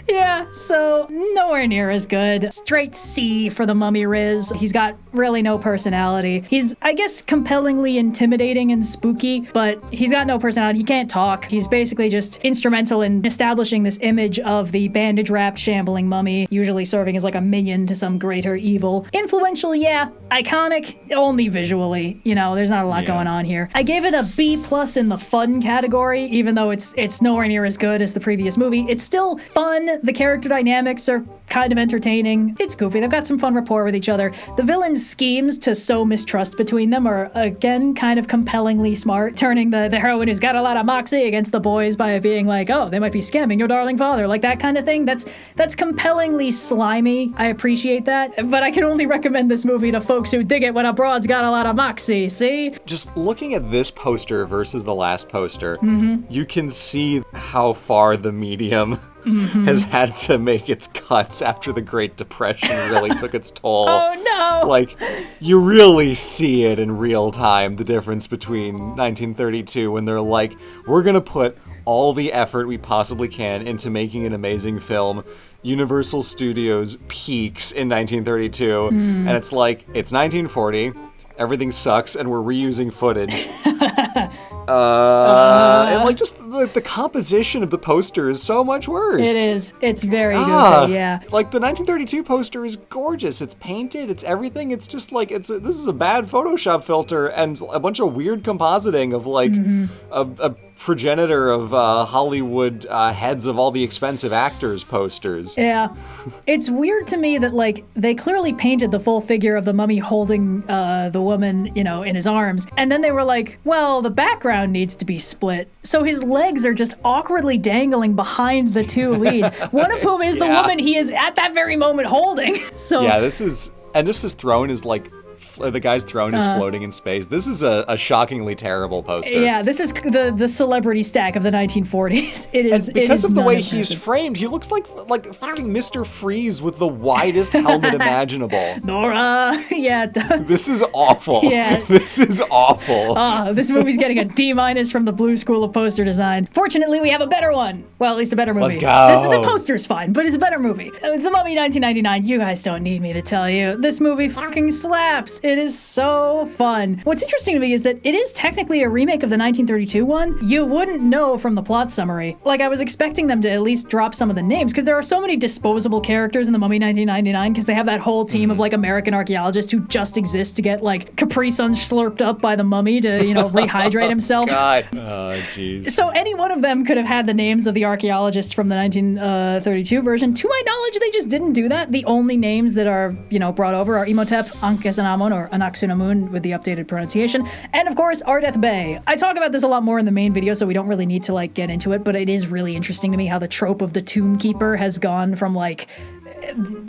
Yeah, so nowhere near as good. Straight C for the Mummy Riz. He's got really no personality. He's, I guess, compellingly intimidating and spooky, but he's got no personality. He can't talk. He's basically just instrumental in establishing this image of the bandage-wrapped, shambling mummy, usually serving as like a minion to some greater evil. Influential, yeah. Iconic, only visually. You know, there's not a lot going on here. I gave it a B+ in the fun category, even though it's nowhere near as good as the previous movie. It's still fun. The character dynamics are kind of entertaining. It's goofy. They've got some fun rapport with each other. The villain's schemes to sow mistrust between them are, again, kind of compellingly smart, turning the heroine who's got a lot of moxie against the boys by being like, oh, they might be scamming your darling father, like that kind of thing. That's compellingly slimy. I appreciate that, but I can only recommend this movie to folks who dig it when a broad's got a lot of moxie, see? Just looking at this poster versus the last poster, you can see how far the medium has had to make its cuts after the Great Depression really took its toll. Oh no! Like, you really see it in real time, the difference between 1932 when they're like, we're gonna put all the effort we possibly can into making an amazing film. Universal Studios peaks in 1932, and it's like, it's 1940, everything sucks, and we're reusing footage. And like just the composition of the poster is so much worse. It is. It's very goofy, yeah. Like the 1932 poster is gorgeous. It's painted. It's everything. It's just like this is a bad Photoshop filter and a bunch of weird compositing of like a progenitor of Hollywood heads of all the expensive actors posters. Yeah. It's weird to me that like they clearly painted the full figure of the mummy holding the woman, you know, in his arms, and then they were like, well, the background needs to be split. So his legs are just awkwardly dangling behind the two leads, one of whom is the woman he is at that very moment holding. So yeah, this is his throne is like, the guy's throne is floating in space. This is a shockingly terrible poster. Yeah, this is the celebrity stack of the 1940s. It is. And because of the way impressive. he's framed, he looks like fucking Mr. Freeze with the widest helmet imaginable. Nora, yeah, it does. This is awful. Yeah. This is awful. This movie's getting a D- from the Blue School of Poster Design. Fortunately, we have a better one. Well, at least a better movie. Let's go. The poster's fine, but it's a better movie. The Mummy 1999, you guys don't need me to tell you. This movie fucking slaps. It is so fun. What's interesting to me is that it is technically a remake of the 1932 one. You wouldn't know from the plot summary. Like, I was expecting them to at least drop some of the names, because there are so many disposable characters in the Mummy 1999, because they have that whole team of, like, American archaeologists who just exist to get, like, Capri Sun slurped up by the mummy to, you know, rehydrate himself. God. Oh, jeez. So any one of them could have had the names of the archaeologists from the 1932 version. To my knowledge, they just didn't do that. The only names that are, you know, brought over are Imhotep, Ankhesenamun, or Anaxunamun with the updated pronunciation, and of course, Ardeth Bay. I talk about this a lot more in the main video, so we don't really need to, like, get into it, but it is really interesting to me how the trope of the tomb keeper has gone from, like,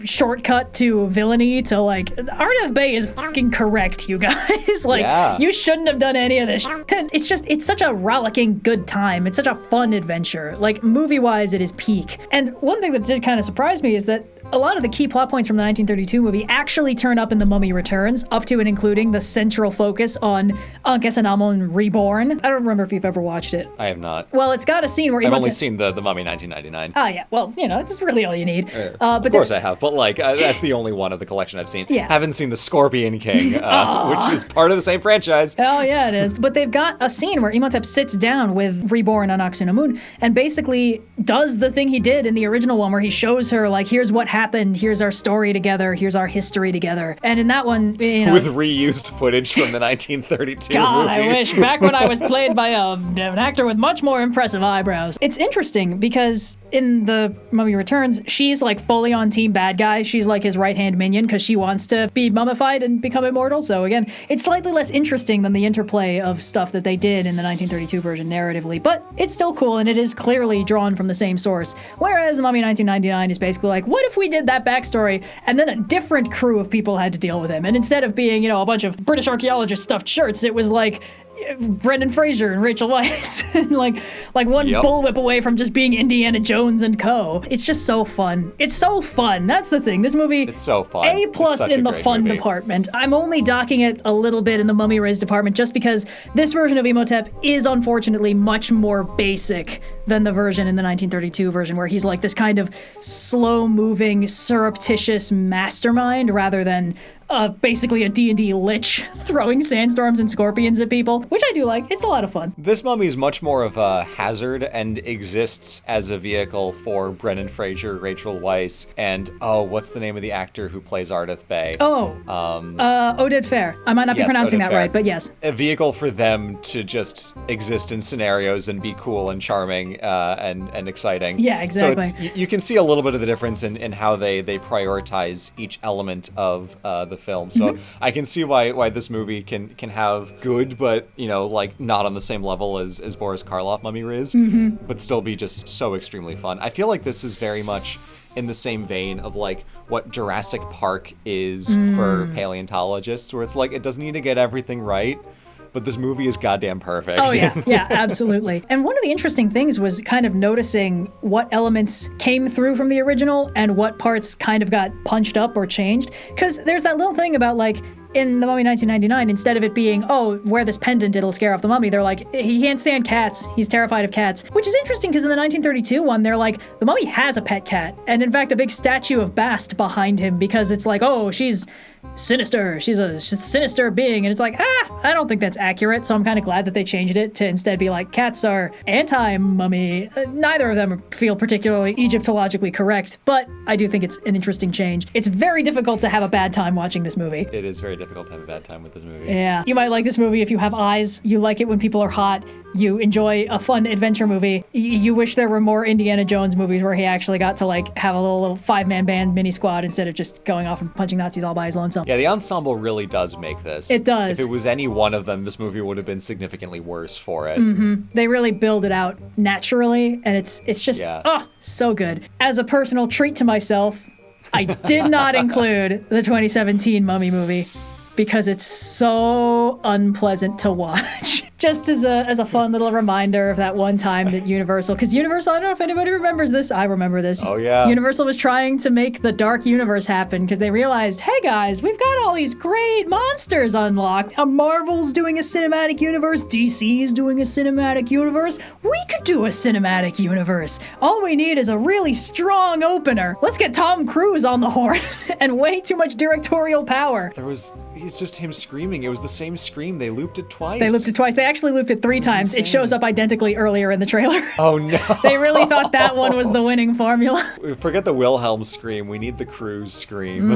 shortcut to villainy to, like, Ardeth Bay is fucking correct, you guys. Like, you shouldn't have done any of this shit. It's such a rollicking good time. It's such a fun adventure. Like, movie-wise, it is peak. And one thing that did kind of surprise me is that a lot of the key plot points from the 1932 movie actually turn up in The Mummy Returns, up to and including the central focus on Ankhesenamun Reborn. I don't remember if you've ever watched it. I have not. Well, it's got a scene where I've only seen the Mummy 1999. Ah, yeah. Well, you know, it's really all you need. Of course I have, but, like, that's the only one of the collection I've seen. Yeah. Haven't seen the Scorpion King, which is part of the same franchise. Oh, yeah, it is. But they've got a scene where Imhotep sits down with Reborn Anaxunamun and basically does the thing he did in the original one, where he shows her, like, here's what happened, here's our story together, here's our history together. And in that one, you know, with reused footage from the 1932 God, movie. I wish. Back when I was played by an actor with much more impressive eyebrows. It's interesting because in the Mummy Returns, she's like fully on team bad guy. She's like his right-hand minion because she wants to be mummified and become immortal. So again, it's slightly less interesting than the interplay of stuff that they did in the 1932 version narratively, but it's still cool and it is clearly drawn from the same source. Whereas the Mummy 1999 is basically like, what if we did that backstory and then a different crew of people had to deal with him? And instead of being, you know, a bunch of British archaeologist stuffed shirts, it was like Brendan Fraser and Rachel Weisz, and like one bullwhip away from just being Indiana Jones and co. It's just so fun. It's so fun. That's the thing. This movie, it's so fun. A+ in the fun department. I'm only docking it a little bit in the Mummy Riz department just because this version of Imhotep is unfortunately much more basic than the version in the 1932 version, where he's like this kind of slow-moving, surreptitious mastermind rather than basically a D&D lich throwing sandstorms and scorpions at people, which I do like. It's a lot of fun. This mummy is much more of a hazard and exists as a vehicle for Brendan Fraser, Rachel Weisz, and what's the name of the actor who plays Ardith Bay? Oded Fair. I might not be pronouncing that right, but yes. A vehicle for them to just exist in scenarios and be cool and charming and exciting. Yeah, exactly. So you can see a little bit of the difference in how they prioritize each element of the film. So I can see why this movie can have good, but like not on the same level as Boris Karloff Mummy Riz, but still be just so extremely fun. I feel like this is very much in the same vein of like what Jurassic Park is for paleontologists, where it's like it doesn't need to get everything right, but this movie is goddamn perfect. Oh, yeah, absolutely. And one of the interesting things was kind of noticing what elements came through from the original and what parts kind of got punched up or changed. Because there's that little thing about, like, in The Mummy 1999, instead of it being, wear this pendant, it'll scare off the mummy, they're like, he can't stand cats. He's terrified of cats. Which is interesting because in the 1932 one, they're like, the mummy has a pet cat. And in fact, a big statue of Bast behind him because it's like, she's sinister. She's a sinister being. And it's like, I don't think that's accurate. So I'm kind of glad that they changed it to instead be like, cats are anti-mummy. Neither of them feel particularly Egyptologically correct, but I do think it's an interesting change. It's very difficult to have a bad time watching this movie. It is very difficult to have a bad time with this movie. Yeah. You might like this movie if you have eyes. You like it when people are hot. You enjoy a fun adventure movie. You wish there were more Indiana Jones movies where he actually got to like have a little 5-man band mini squad instead of just going off and punching Nazis all by his lonesome. Yeah, the ensemble really does make this. It does. If it was any one of them, this movie would have been significantly worse for it. They really build it out naturally, and it's just so good. As a personal treat to myself, I did not include the 2017 Mummy movie because it's so unpleasant to watch. Just as a fun little reminder of that one time that Universal, because Universal, I don't know if anybody remembers this, I remember this. Oh yeah. Universal was trying to make the Dark Universe happen because they realized, hey guys, we've got all these great monsters unlocked. Marvel's doing a cinematic universe, DC is doing a cinematic universe. We could do a cinematic universe. All we need is a really strong opener. Let's get Tom Cruise on the horn and way too much directorial power. It's just him screaming. It was the same scream. They looped it twice. They actually looped it 3 times. It shows up identically earlier in the trailer. Oh no. They really thought that one was the winning formula. Forget the Wilhelm scream. We need the Cruise scream.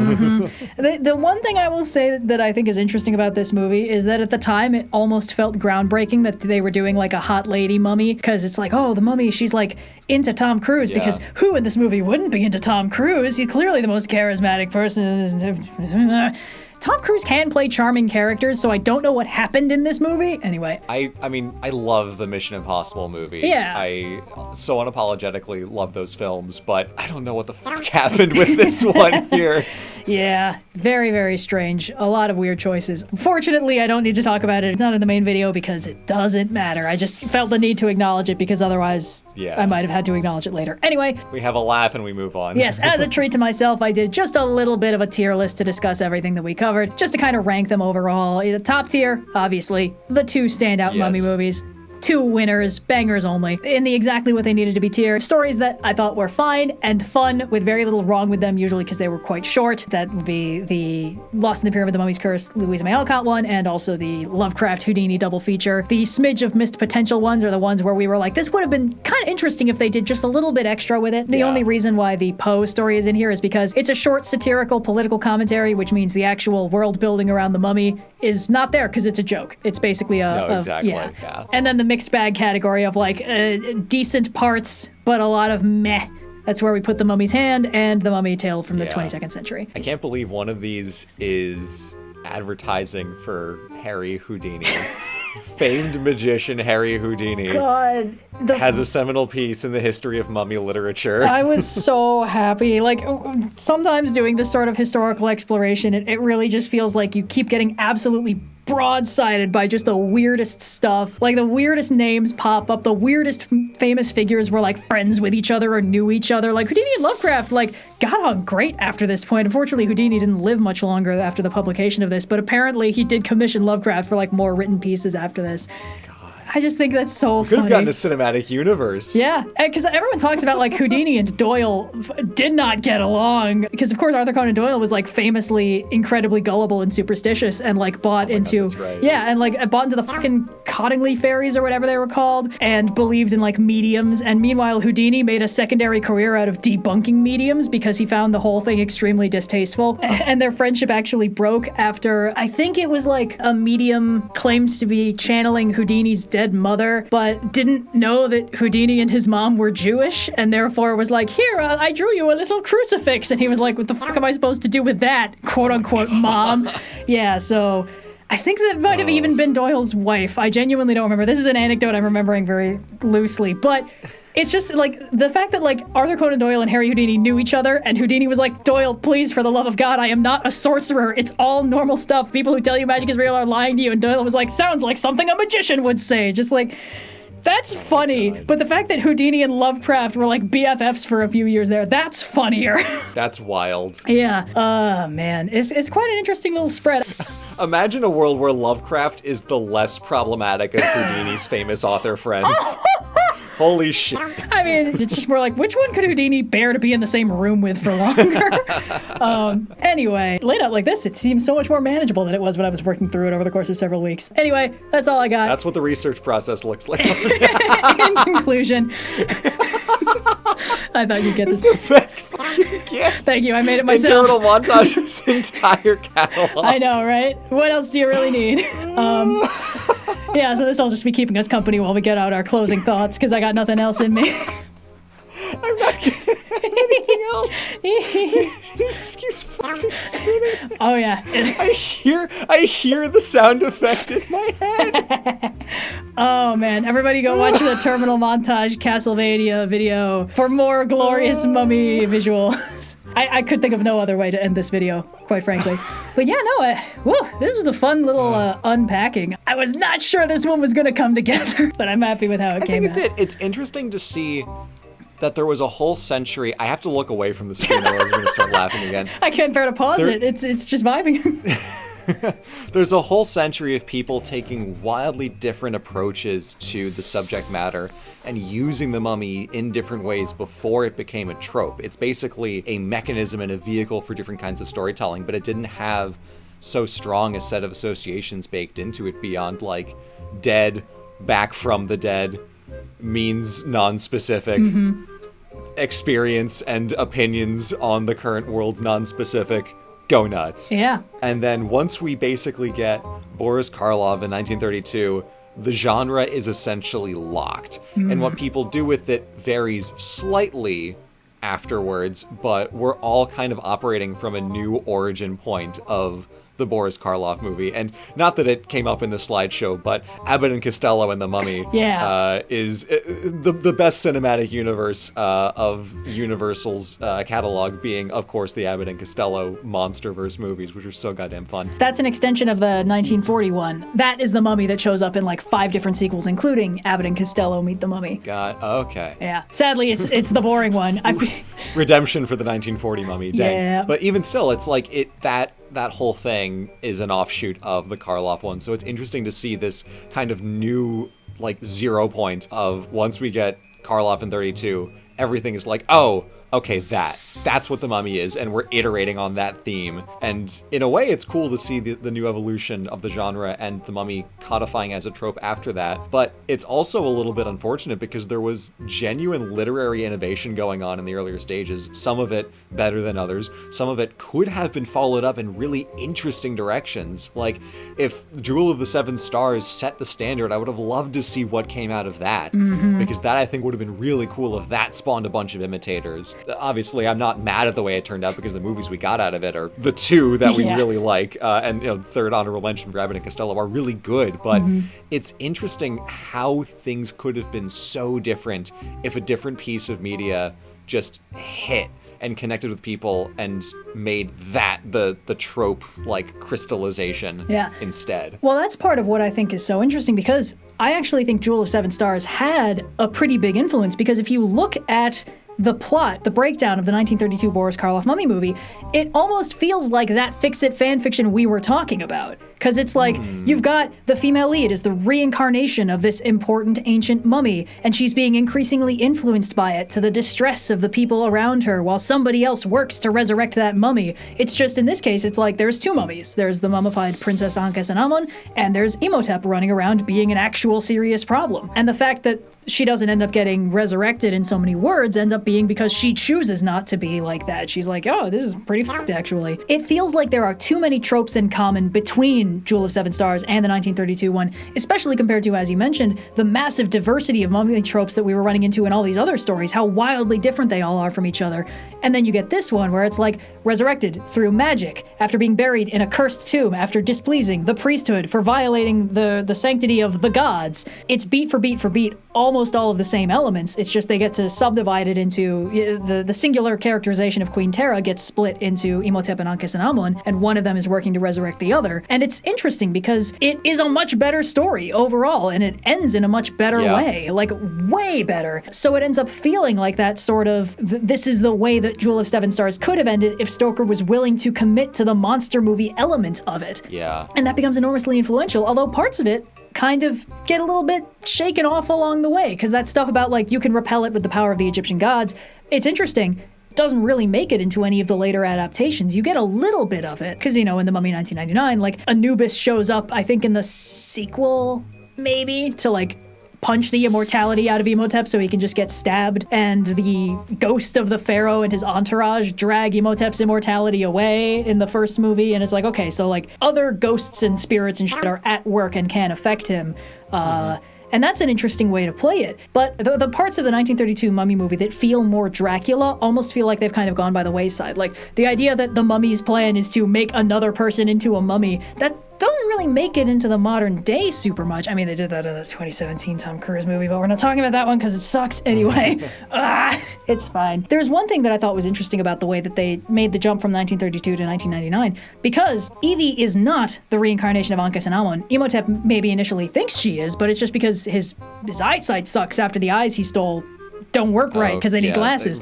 The one thing I will say that I think is interesting about this movie is that at the time it almost felt groundbreaking that they were doing like a hot lady mummy, because it's like, the mummy, she's like into Tom Cruise, because who in this movie wouldn't be into Tom Cruise? He's clearly the most charismatic person in this. Tom Cruise can play charming characters, so I don't know what happened in this movie. Anyway. I mean, I love the Mission Impossible movies. Yeah. I so unapologetically love those films, but I don't know what the fuck happened with this one here. Yeah, very, very strange. A lot of weird choices. Fortunately, I don't need to talk about it. It's not in the main video because it doesn't matter. I just felt the need to acknowledge it because otherwise I might have had to acknowledge it later. Anyway. We have a laugh and we move on. Yes, as a treat to myself, I did just a little bit of a tier list to discuss everything that we covered, just to kind of rank them overall. Top tier, obviously, the 2 standout mummy movies. 2 winners, bangers only, in the exactly what they needed to be tiered. Stories that I thought were fine and fun, with very little wrong with them, usually because they were quite short. That would be the Lost in the Pyramid, The Mummy's Curse, Louisa May Alcott one, and also the Lovecraft Houdini double feature. The smidge of missed potential ones are the ones where we were like, this would have been kind of interesting if they did just a little bit extra with it. The only reason why the Poe story is in here is because it's a short satirical political commentary, which means the actual world building around the mummy is not there because it's a joke. It's basically exactly. And then the mixed bag category of like decent parts, but a lot of meh. That's where we put the mummy's hand and the mummy tale from the 22nd century. I can't believe one of these is advertising for Harry Houdini. Famed magician Harry Houdini has a seminal piece in the history of mummy literature. I was so happy. Like, sometimes doing this sort of historical exploration, it really just feels like you keep getting absolutely broadsided by just the weirdest stuff. Like, the weirdest names pop up, the weirdest famous figures were, like, friends with each other or knew each other. Like, Houdini and Lovecraft, like, got on great after this point. Unfortunately, Houdini didn't live much longer after the publication of this, but apparently he did commission Lovecraft for, like, more written pieces after this. I just think that's so funny. Could have gotten a cinematic universe. Yeah, because everyone talks about, like, Houdini and Doyle did not get along. Because, of course, Arthur Conan Doyle was, like, famously incredibly gullible and superstitious and, like, bought into... that's right. Yeah, and, like, bought into the fucking Cottingley fairies or whatever they were called and believed in, like, mediums. And meanwhile, Houdini made a secondary career out of debunking mediums because he found the whole thing extremely distasteful. And their friendship actually broke after, I think it was, like, a medium claimed to be channeling Houdini's dead mother, but didn't know that Houdini and his mom were Jewish, and therefore was like, here, I drew you a little crucifix. And he was like, what the fuck am I supposed to do with that, quote unquote, mom? Yeah, so I think that might have even been Doyle's wife. I genuinely don't remember. This is an anecdote I'm remembering very loosely, but it's just, like, the fact that, like, Arthur Conan Doyle and Harry Houdini knew each other, and Houdini was like, Doyle, please, for the love of God, I am not a sorcerer. It's all normal stuff. People who tell you magic is real are lying to you. And Doyle was like, sounds like something a magician would say. Just, like, that's funny. But the fact that Houdini and Lovecraft were, like, BFFs for a few years there, that's funnier. That's wild. Yeah. Man. It's quite an interesting little spread. Imagine a world where Lovecraft is the less problematic of Houdini's famous author friends. Holy shit. I mean, it's just more like, which one could Houdini bear to be in the same room with for longer? Anyway, laid out like this, it seems so much more manageable than it was when I was working through it over the course of several weeks. Anyway, that's all I got. That's what the research process looks like. In conclusion. I thought you'd get this. It's the best fucking gift. Thank you, I made it myself. Internal montage of this entire catalog. I know, right? What else do you really need? Yeah, so this will just be keeping us company while we get out our closing thoughts, because I got nothing else in me. I'm not getting anything else. This keeps fucking spinning. Oh yeah. I hear the sound effect in my head. Oh man, everybody go watch the Terminal Montage Castlevania video for more glorious mummy visuals. I could think of no other way to end this video, quite frankly. But yeah, no, this was a fun little unpacking. I was not sure this one was going to come together, but I'm happy with how it came out. I think it did. It's interesting to see that there was a whole century. I have to look away from the screen or I was going to start laughing again. I can't bear to pause it. It's just vibing. There's a whole century of people taking wildly different approaches to the subject matter and using the mummy in different ways before it became a trope. It's basically a mechanism and a vehicle for different kinds of storytelling, but it didn't have so strong a set of associations baked into it beyond, like, dead, back from the dead, means non-specific, experience and opinions on the current world's non-specific. Go nuts. Yeah. And then once we basically get Boris Karloff in 1932, the genre is essentially locked. And what people do with it varies slightly afterwards, but we're all kind of operating from a new origin point of the Boris Karloff movie. And not that it came up in the slideshow, but Abbott and Costello and the Mummy is the best cinematic universe of Universal's catalog, being, of course, the Abbott and Costello Monsterverse movies, which are so goddamn fun. That's an extension of the 1941. That is the Mummy that shows up in like 5 different sequels, including Abbott and Costello Meet the Mummy. Okay. Yeah. Sadly, it's the boring one. Redemption for the 1940 Mummy. Dang. Yeah. But even still, it's like that whole thing is an offshoot of the Karloff one. So it's interesting to see this kind of new, like, 0 point of once we get Karloff in 32, everything is like, oh, okay, that's what the Mummy is, and we're iterating on that theme. And in a way, it's cool to see the new evolution of the genre and the Mummy codifying as a trope after that. But it's also a little bit unfortunate because there was genuine literary innovation going on in the earlier stages, some of it better than others. Some of it could have been followed up in really interesting directions. Like, if Jewel of the Seven Stars set the standard, I would have loved to see what came out of that. Because that, I think, would have been really cool if that spawned a bunch of imitators. Obviously, I'm not mad at the way it turned out because the movies we got out of it are the 2 that we really like, and third honorable mention for Abbott and Costello are really good. But it's interesting how things could have been so different if a different piece of media just hit and connected with people and made that the trope like crystallization instead. Well, that's part of what I think is so interesting, because I actually think Jewel of Seven Stars had a pretty big influence, because if you look at the plot, the breakdown of the 1932 Boris Karloff mummy movie, it almost feels like that Fix-It fanfiction we were talking about. Because it's like, you've got the female lead is the reincarnation of this important ancient mummy, and she's being increasingly influenced by it to the distress of the people around her, while somebody else works to resurrect that mummy. It's just, in this case, it's like there's two mummies. There's the mummified Princess Ankhesenamun, and there's Imhotep running around being an actual serious problem. And the fact that she doesn't end up getting resurrected in so many words ends up being because she chooses not to be like that. She's like, oh, this is pretty fucked, actually. It feels like there are too many tropes in common between Jewel of Seven Stars and the 1932 one, especially compared to, as you mentioned, the massive diversity of mummy tropes that we were running into in all these other stories, how wildly different they all are from each other. And then you get this one where it's like resurrected through magic, after being buried in a cursed tomb, after displeasing the priesthood for violating the sanctity of the gods. It's beat for beat for beat, almost all of the same elements. It's just they get to subdivide it into the singular characterization of Queen Tera gets split into Imhotep and Ankhesenamun, and one of them is working to resurrect the other. And it's interesting because it is a much better story overall, and it ends in a much better way, like way better. So it ends up feeling like that sort of, this is the way that Jewel of Seven Stars could have ended if Stoker was willing to commit to the monster movie element of it. Yeah. And that becomes enormously influential, although parts of it kind of get a little bit shaken off along the way, because that stuff about like you can repel it with the power of the Egyptian gods, it's interesting. Doesn't really make it into any of the later adaptations. You get a little bit of it, because, you know, in The Mummy 1999, like, Anubis shows up, I think in the sequel, maybe, to, like, punch the immortality out of Imhotep so he can just get stabbed, and the ghost of the pharaoh and his entourage drag Imhotep's immortality away in the first movie, and it's like, okay, so, like, other ghosts and spirits and shit are at work and can affect him. And that's an interesting way to play it. But the parts of the 1932 Mummy movie that feel more Dracula almost feel like they've kind of gone by the wayside. Like, the idea that the mummy's plan is to make another person into a mummy, that doesn't really make it into the modern day super much. I mean, they did that in the 2017 Tom Cruise movie, but we're not talking about that one because it sucks anyway. It's fine. There's one thing that I thought was interesting about the way that they made the jump from 1932 to 1999, because Evie is not the reincarnation of Ankhesenamun. Imhotep maybe initially thinks she is, but it's just because his eyesight sucks after the eyes he stole don't work right because they need glasses.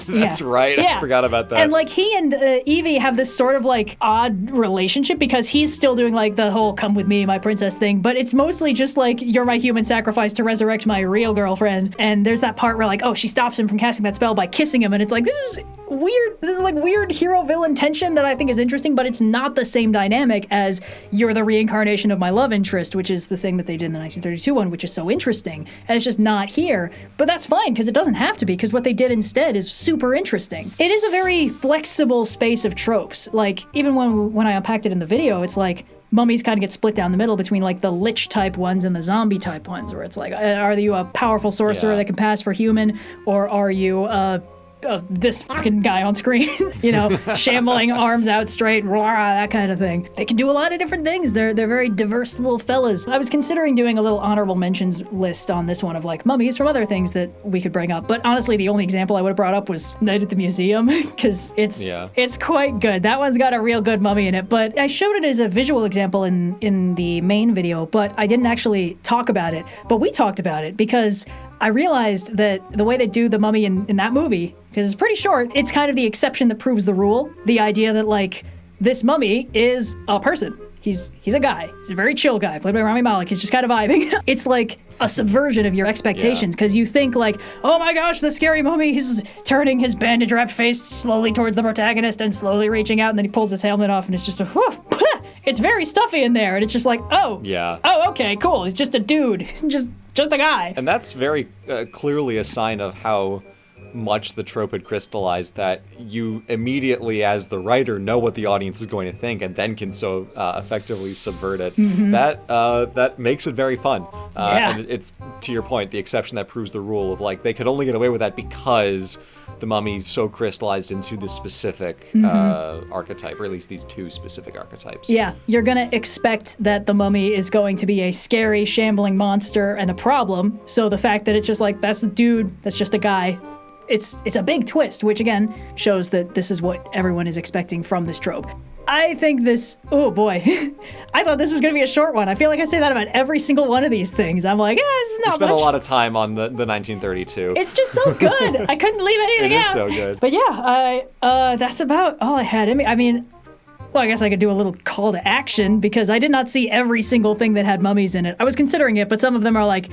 That's right. I forgot about that. And like he and Evie have this sort of like odd relationship because he's still doing like the whole come with me, my princess thing, but it's mostly just like you're my human sacrifice to resurrect my real girlfriend. And there's that part where like, oh, she stops him from casting that spell by kissing him, and it's like, this is weird. This is like weird hero-villain tension that I think is interesting, but it's not the same dynamic as you're the reincarnation of my love interest, which is the thing that they did in the 1932 one, which is so interesting. And it's just not here. But that's fine, because it doesn't have to be, because what they did instead is super interesting. It is a very flexible space of tropes. Like, even when I unpacked it in the video, it's like, mummies kind of get split down the middle between like the lich type ones and the zombie type ones, where it's like, are you a powerful sorcerer that can pass for human, or are you this fucking guy on screen, you know, shambling, arms out straight, rah, that kind of thing. They can do a lot of different things. They're very diverse little fellas. I was considering doing a little honorable mentions list on this one of like mummies from other things that we could bring up, but honestly, the only example I would have brought up was Night at the Museum, because it's quite good. That one's got a real good mummy in it, but I showed it as a visual example in the main video, but I didn't actually talk about it. But we talked about it because I realized that the way they do the mummy in that movie, because it's pretty short, it's kind of the exception that proves the rule. The idea that, like, this mummy is a person. He's a guy. He's a very chill guy, played by Rami Malek. He's just kind of vibing. It's like a subversion of your expectations, because you think like, oh my gosh, the scary mummy, he's turning his bandage-wrapped face slowly towards the protagonist and slowly reaching out, and then he pulls his helmet off, and it's just it's very stuffy in there, and it's just like, oh, okay, cool. He's just a dude, just a guy. And that's very clearly a sign of how much the trope had crystallized, that you immediately, as the writer, know what the audience is going to think and then can so effectively subvert it. That makes it very fun. And it's, to your point, the exception that proves the rule of, like, they could only get away with that because the mummy's so crystallized into this specific archetype, or at least these two specific archetypes. Yeah, you're gonna expect that the mummy is going to be a scary, shambling monster and a problem, so the fact that it's just like, that's the dude, that's just a guy, it's a big twist, which again shows that this is what everyone is expecting from this trope. I think this, oh boy, I thought this was going to be a short one. I feel like I say that about every single one of these things. I'm like, this is not much. Spent a lot of time on the 1932. It's just so good. I couldn't leave anything out. It is so good. But yeah, that's about all I had in me. I mean, well, I guess I could do a little call to action because I did not see every single thing that had mummies in it. I was considering it, but some of them are like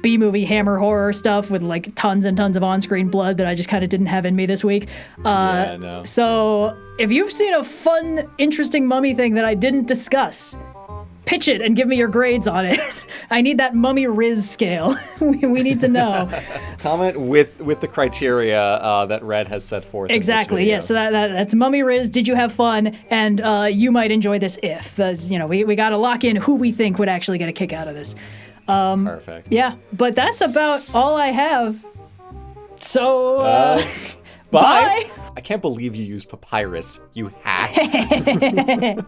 B-movie hammer horror stuff with like tons and tons of on-screen blood that I just kind of didn't have in me this week. Yeah, no. So if you've seen a fun, interesting mummy thing that I didn't discuss, pitch it and give me your grades on it. I need that mummy Riz scale. we need to know. Comment with the criteria that Red has set forth. Exactly. In this Yeah. So that's mummy Riz. Did you have fun? And you might enjoy this if we got to lock in who we think would actually get a kick out of this. Perfect. Yeah, but that's about all I have. So, bye. I can't believe you used papyrus, you hack.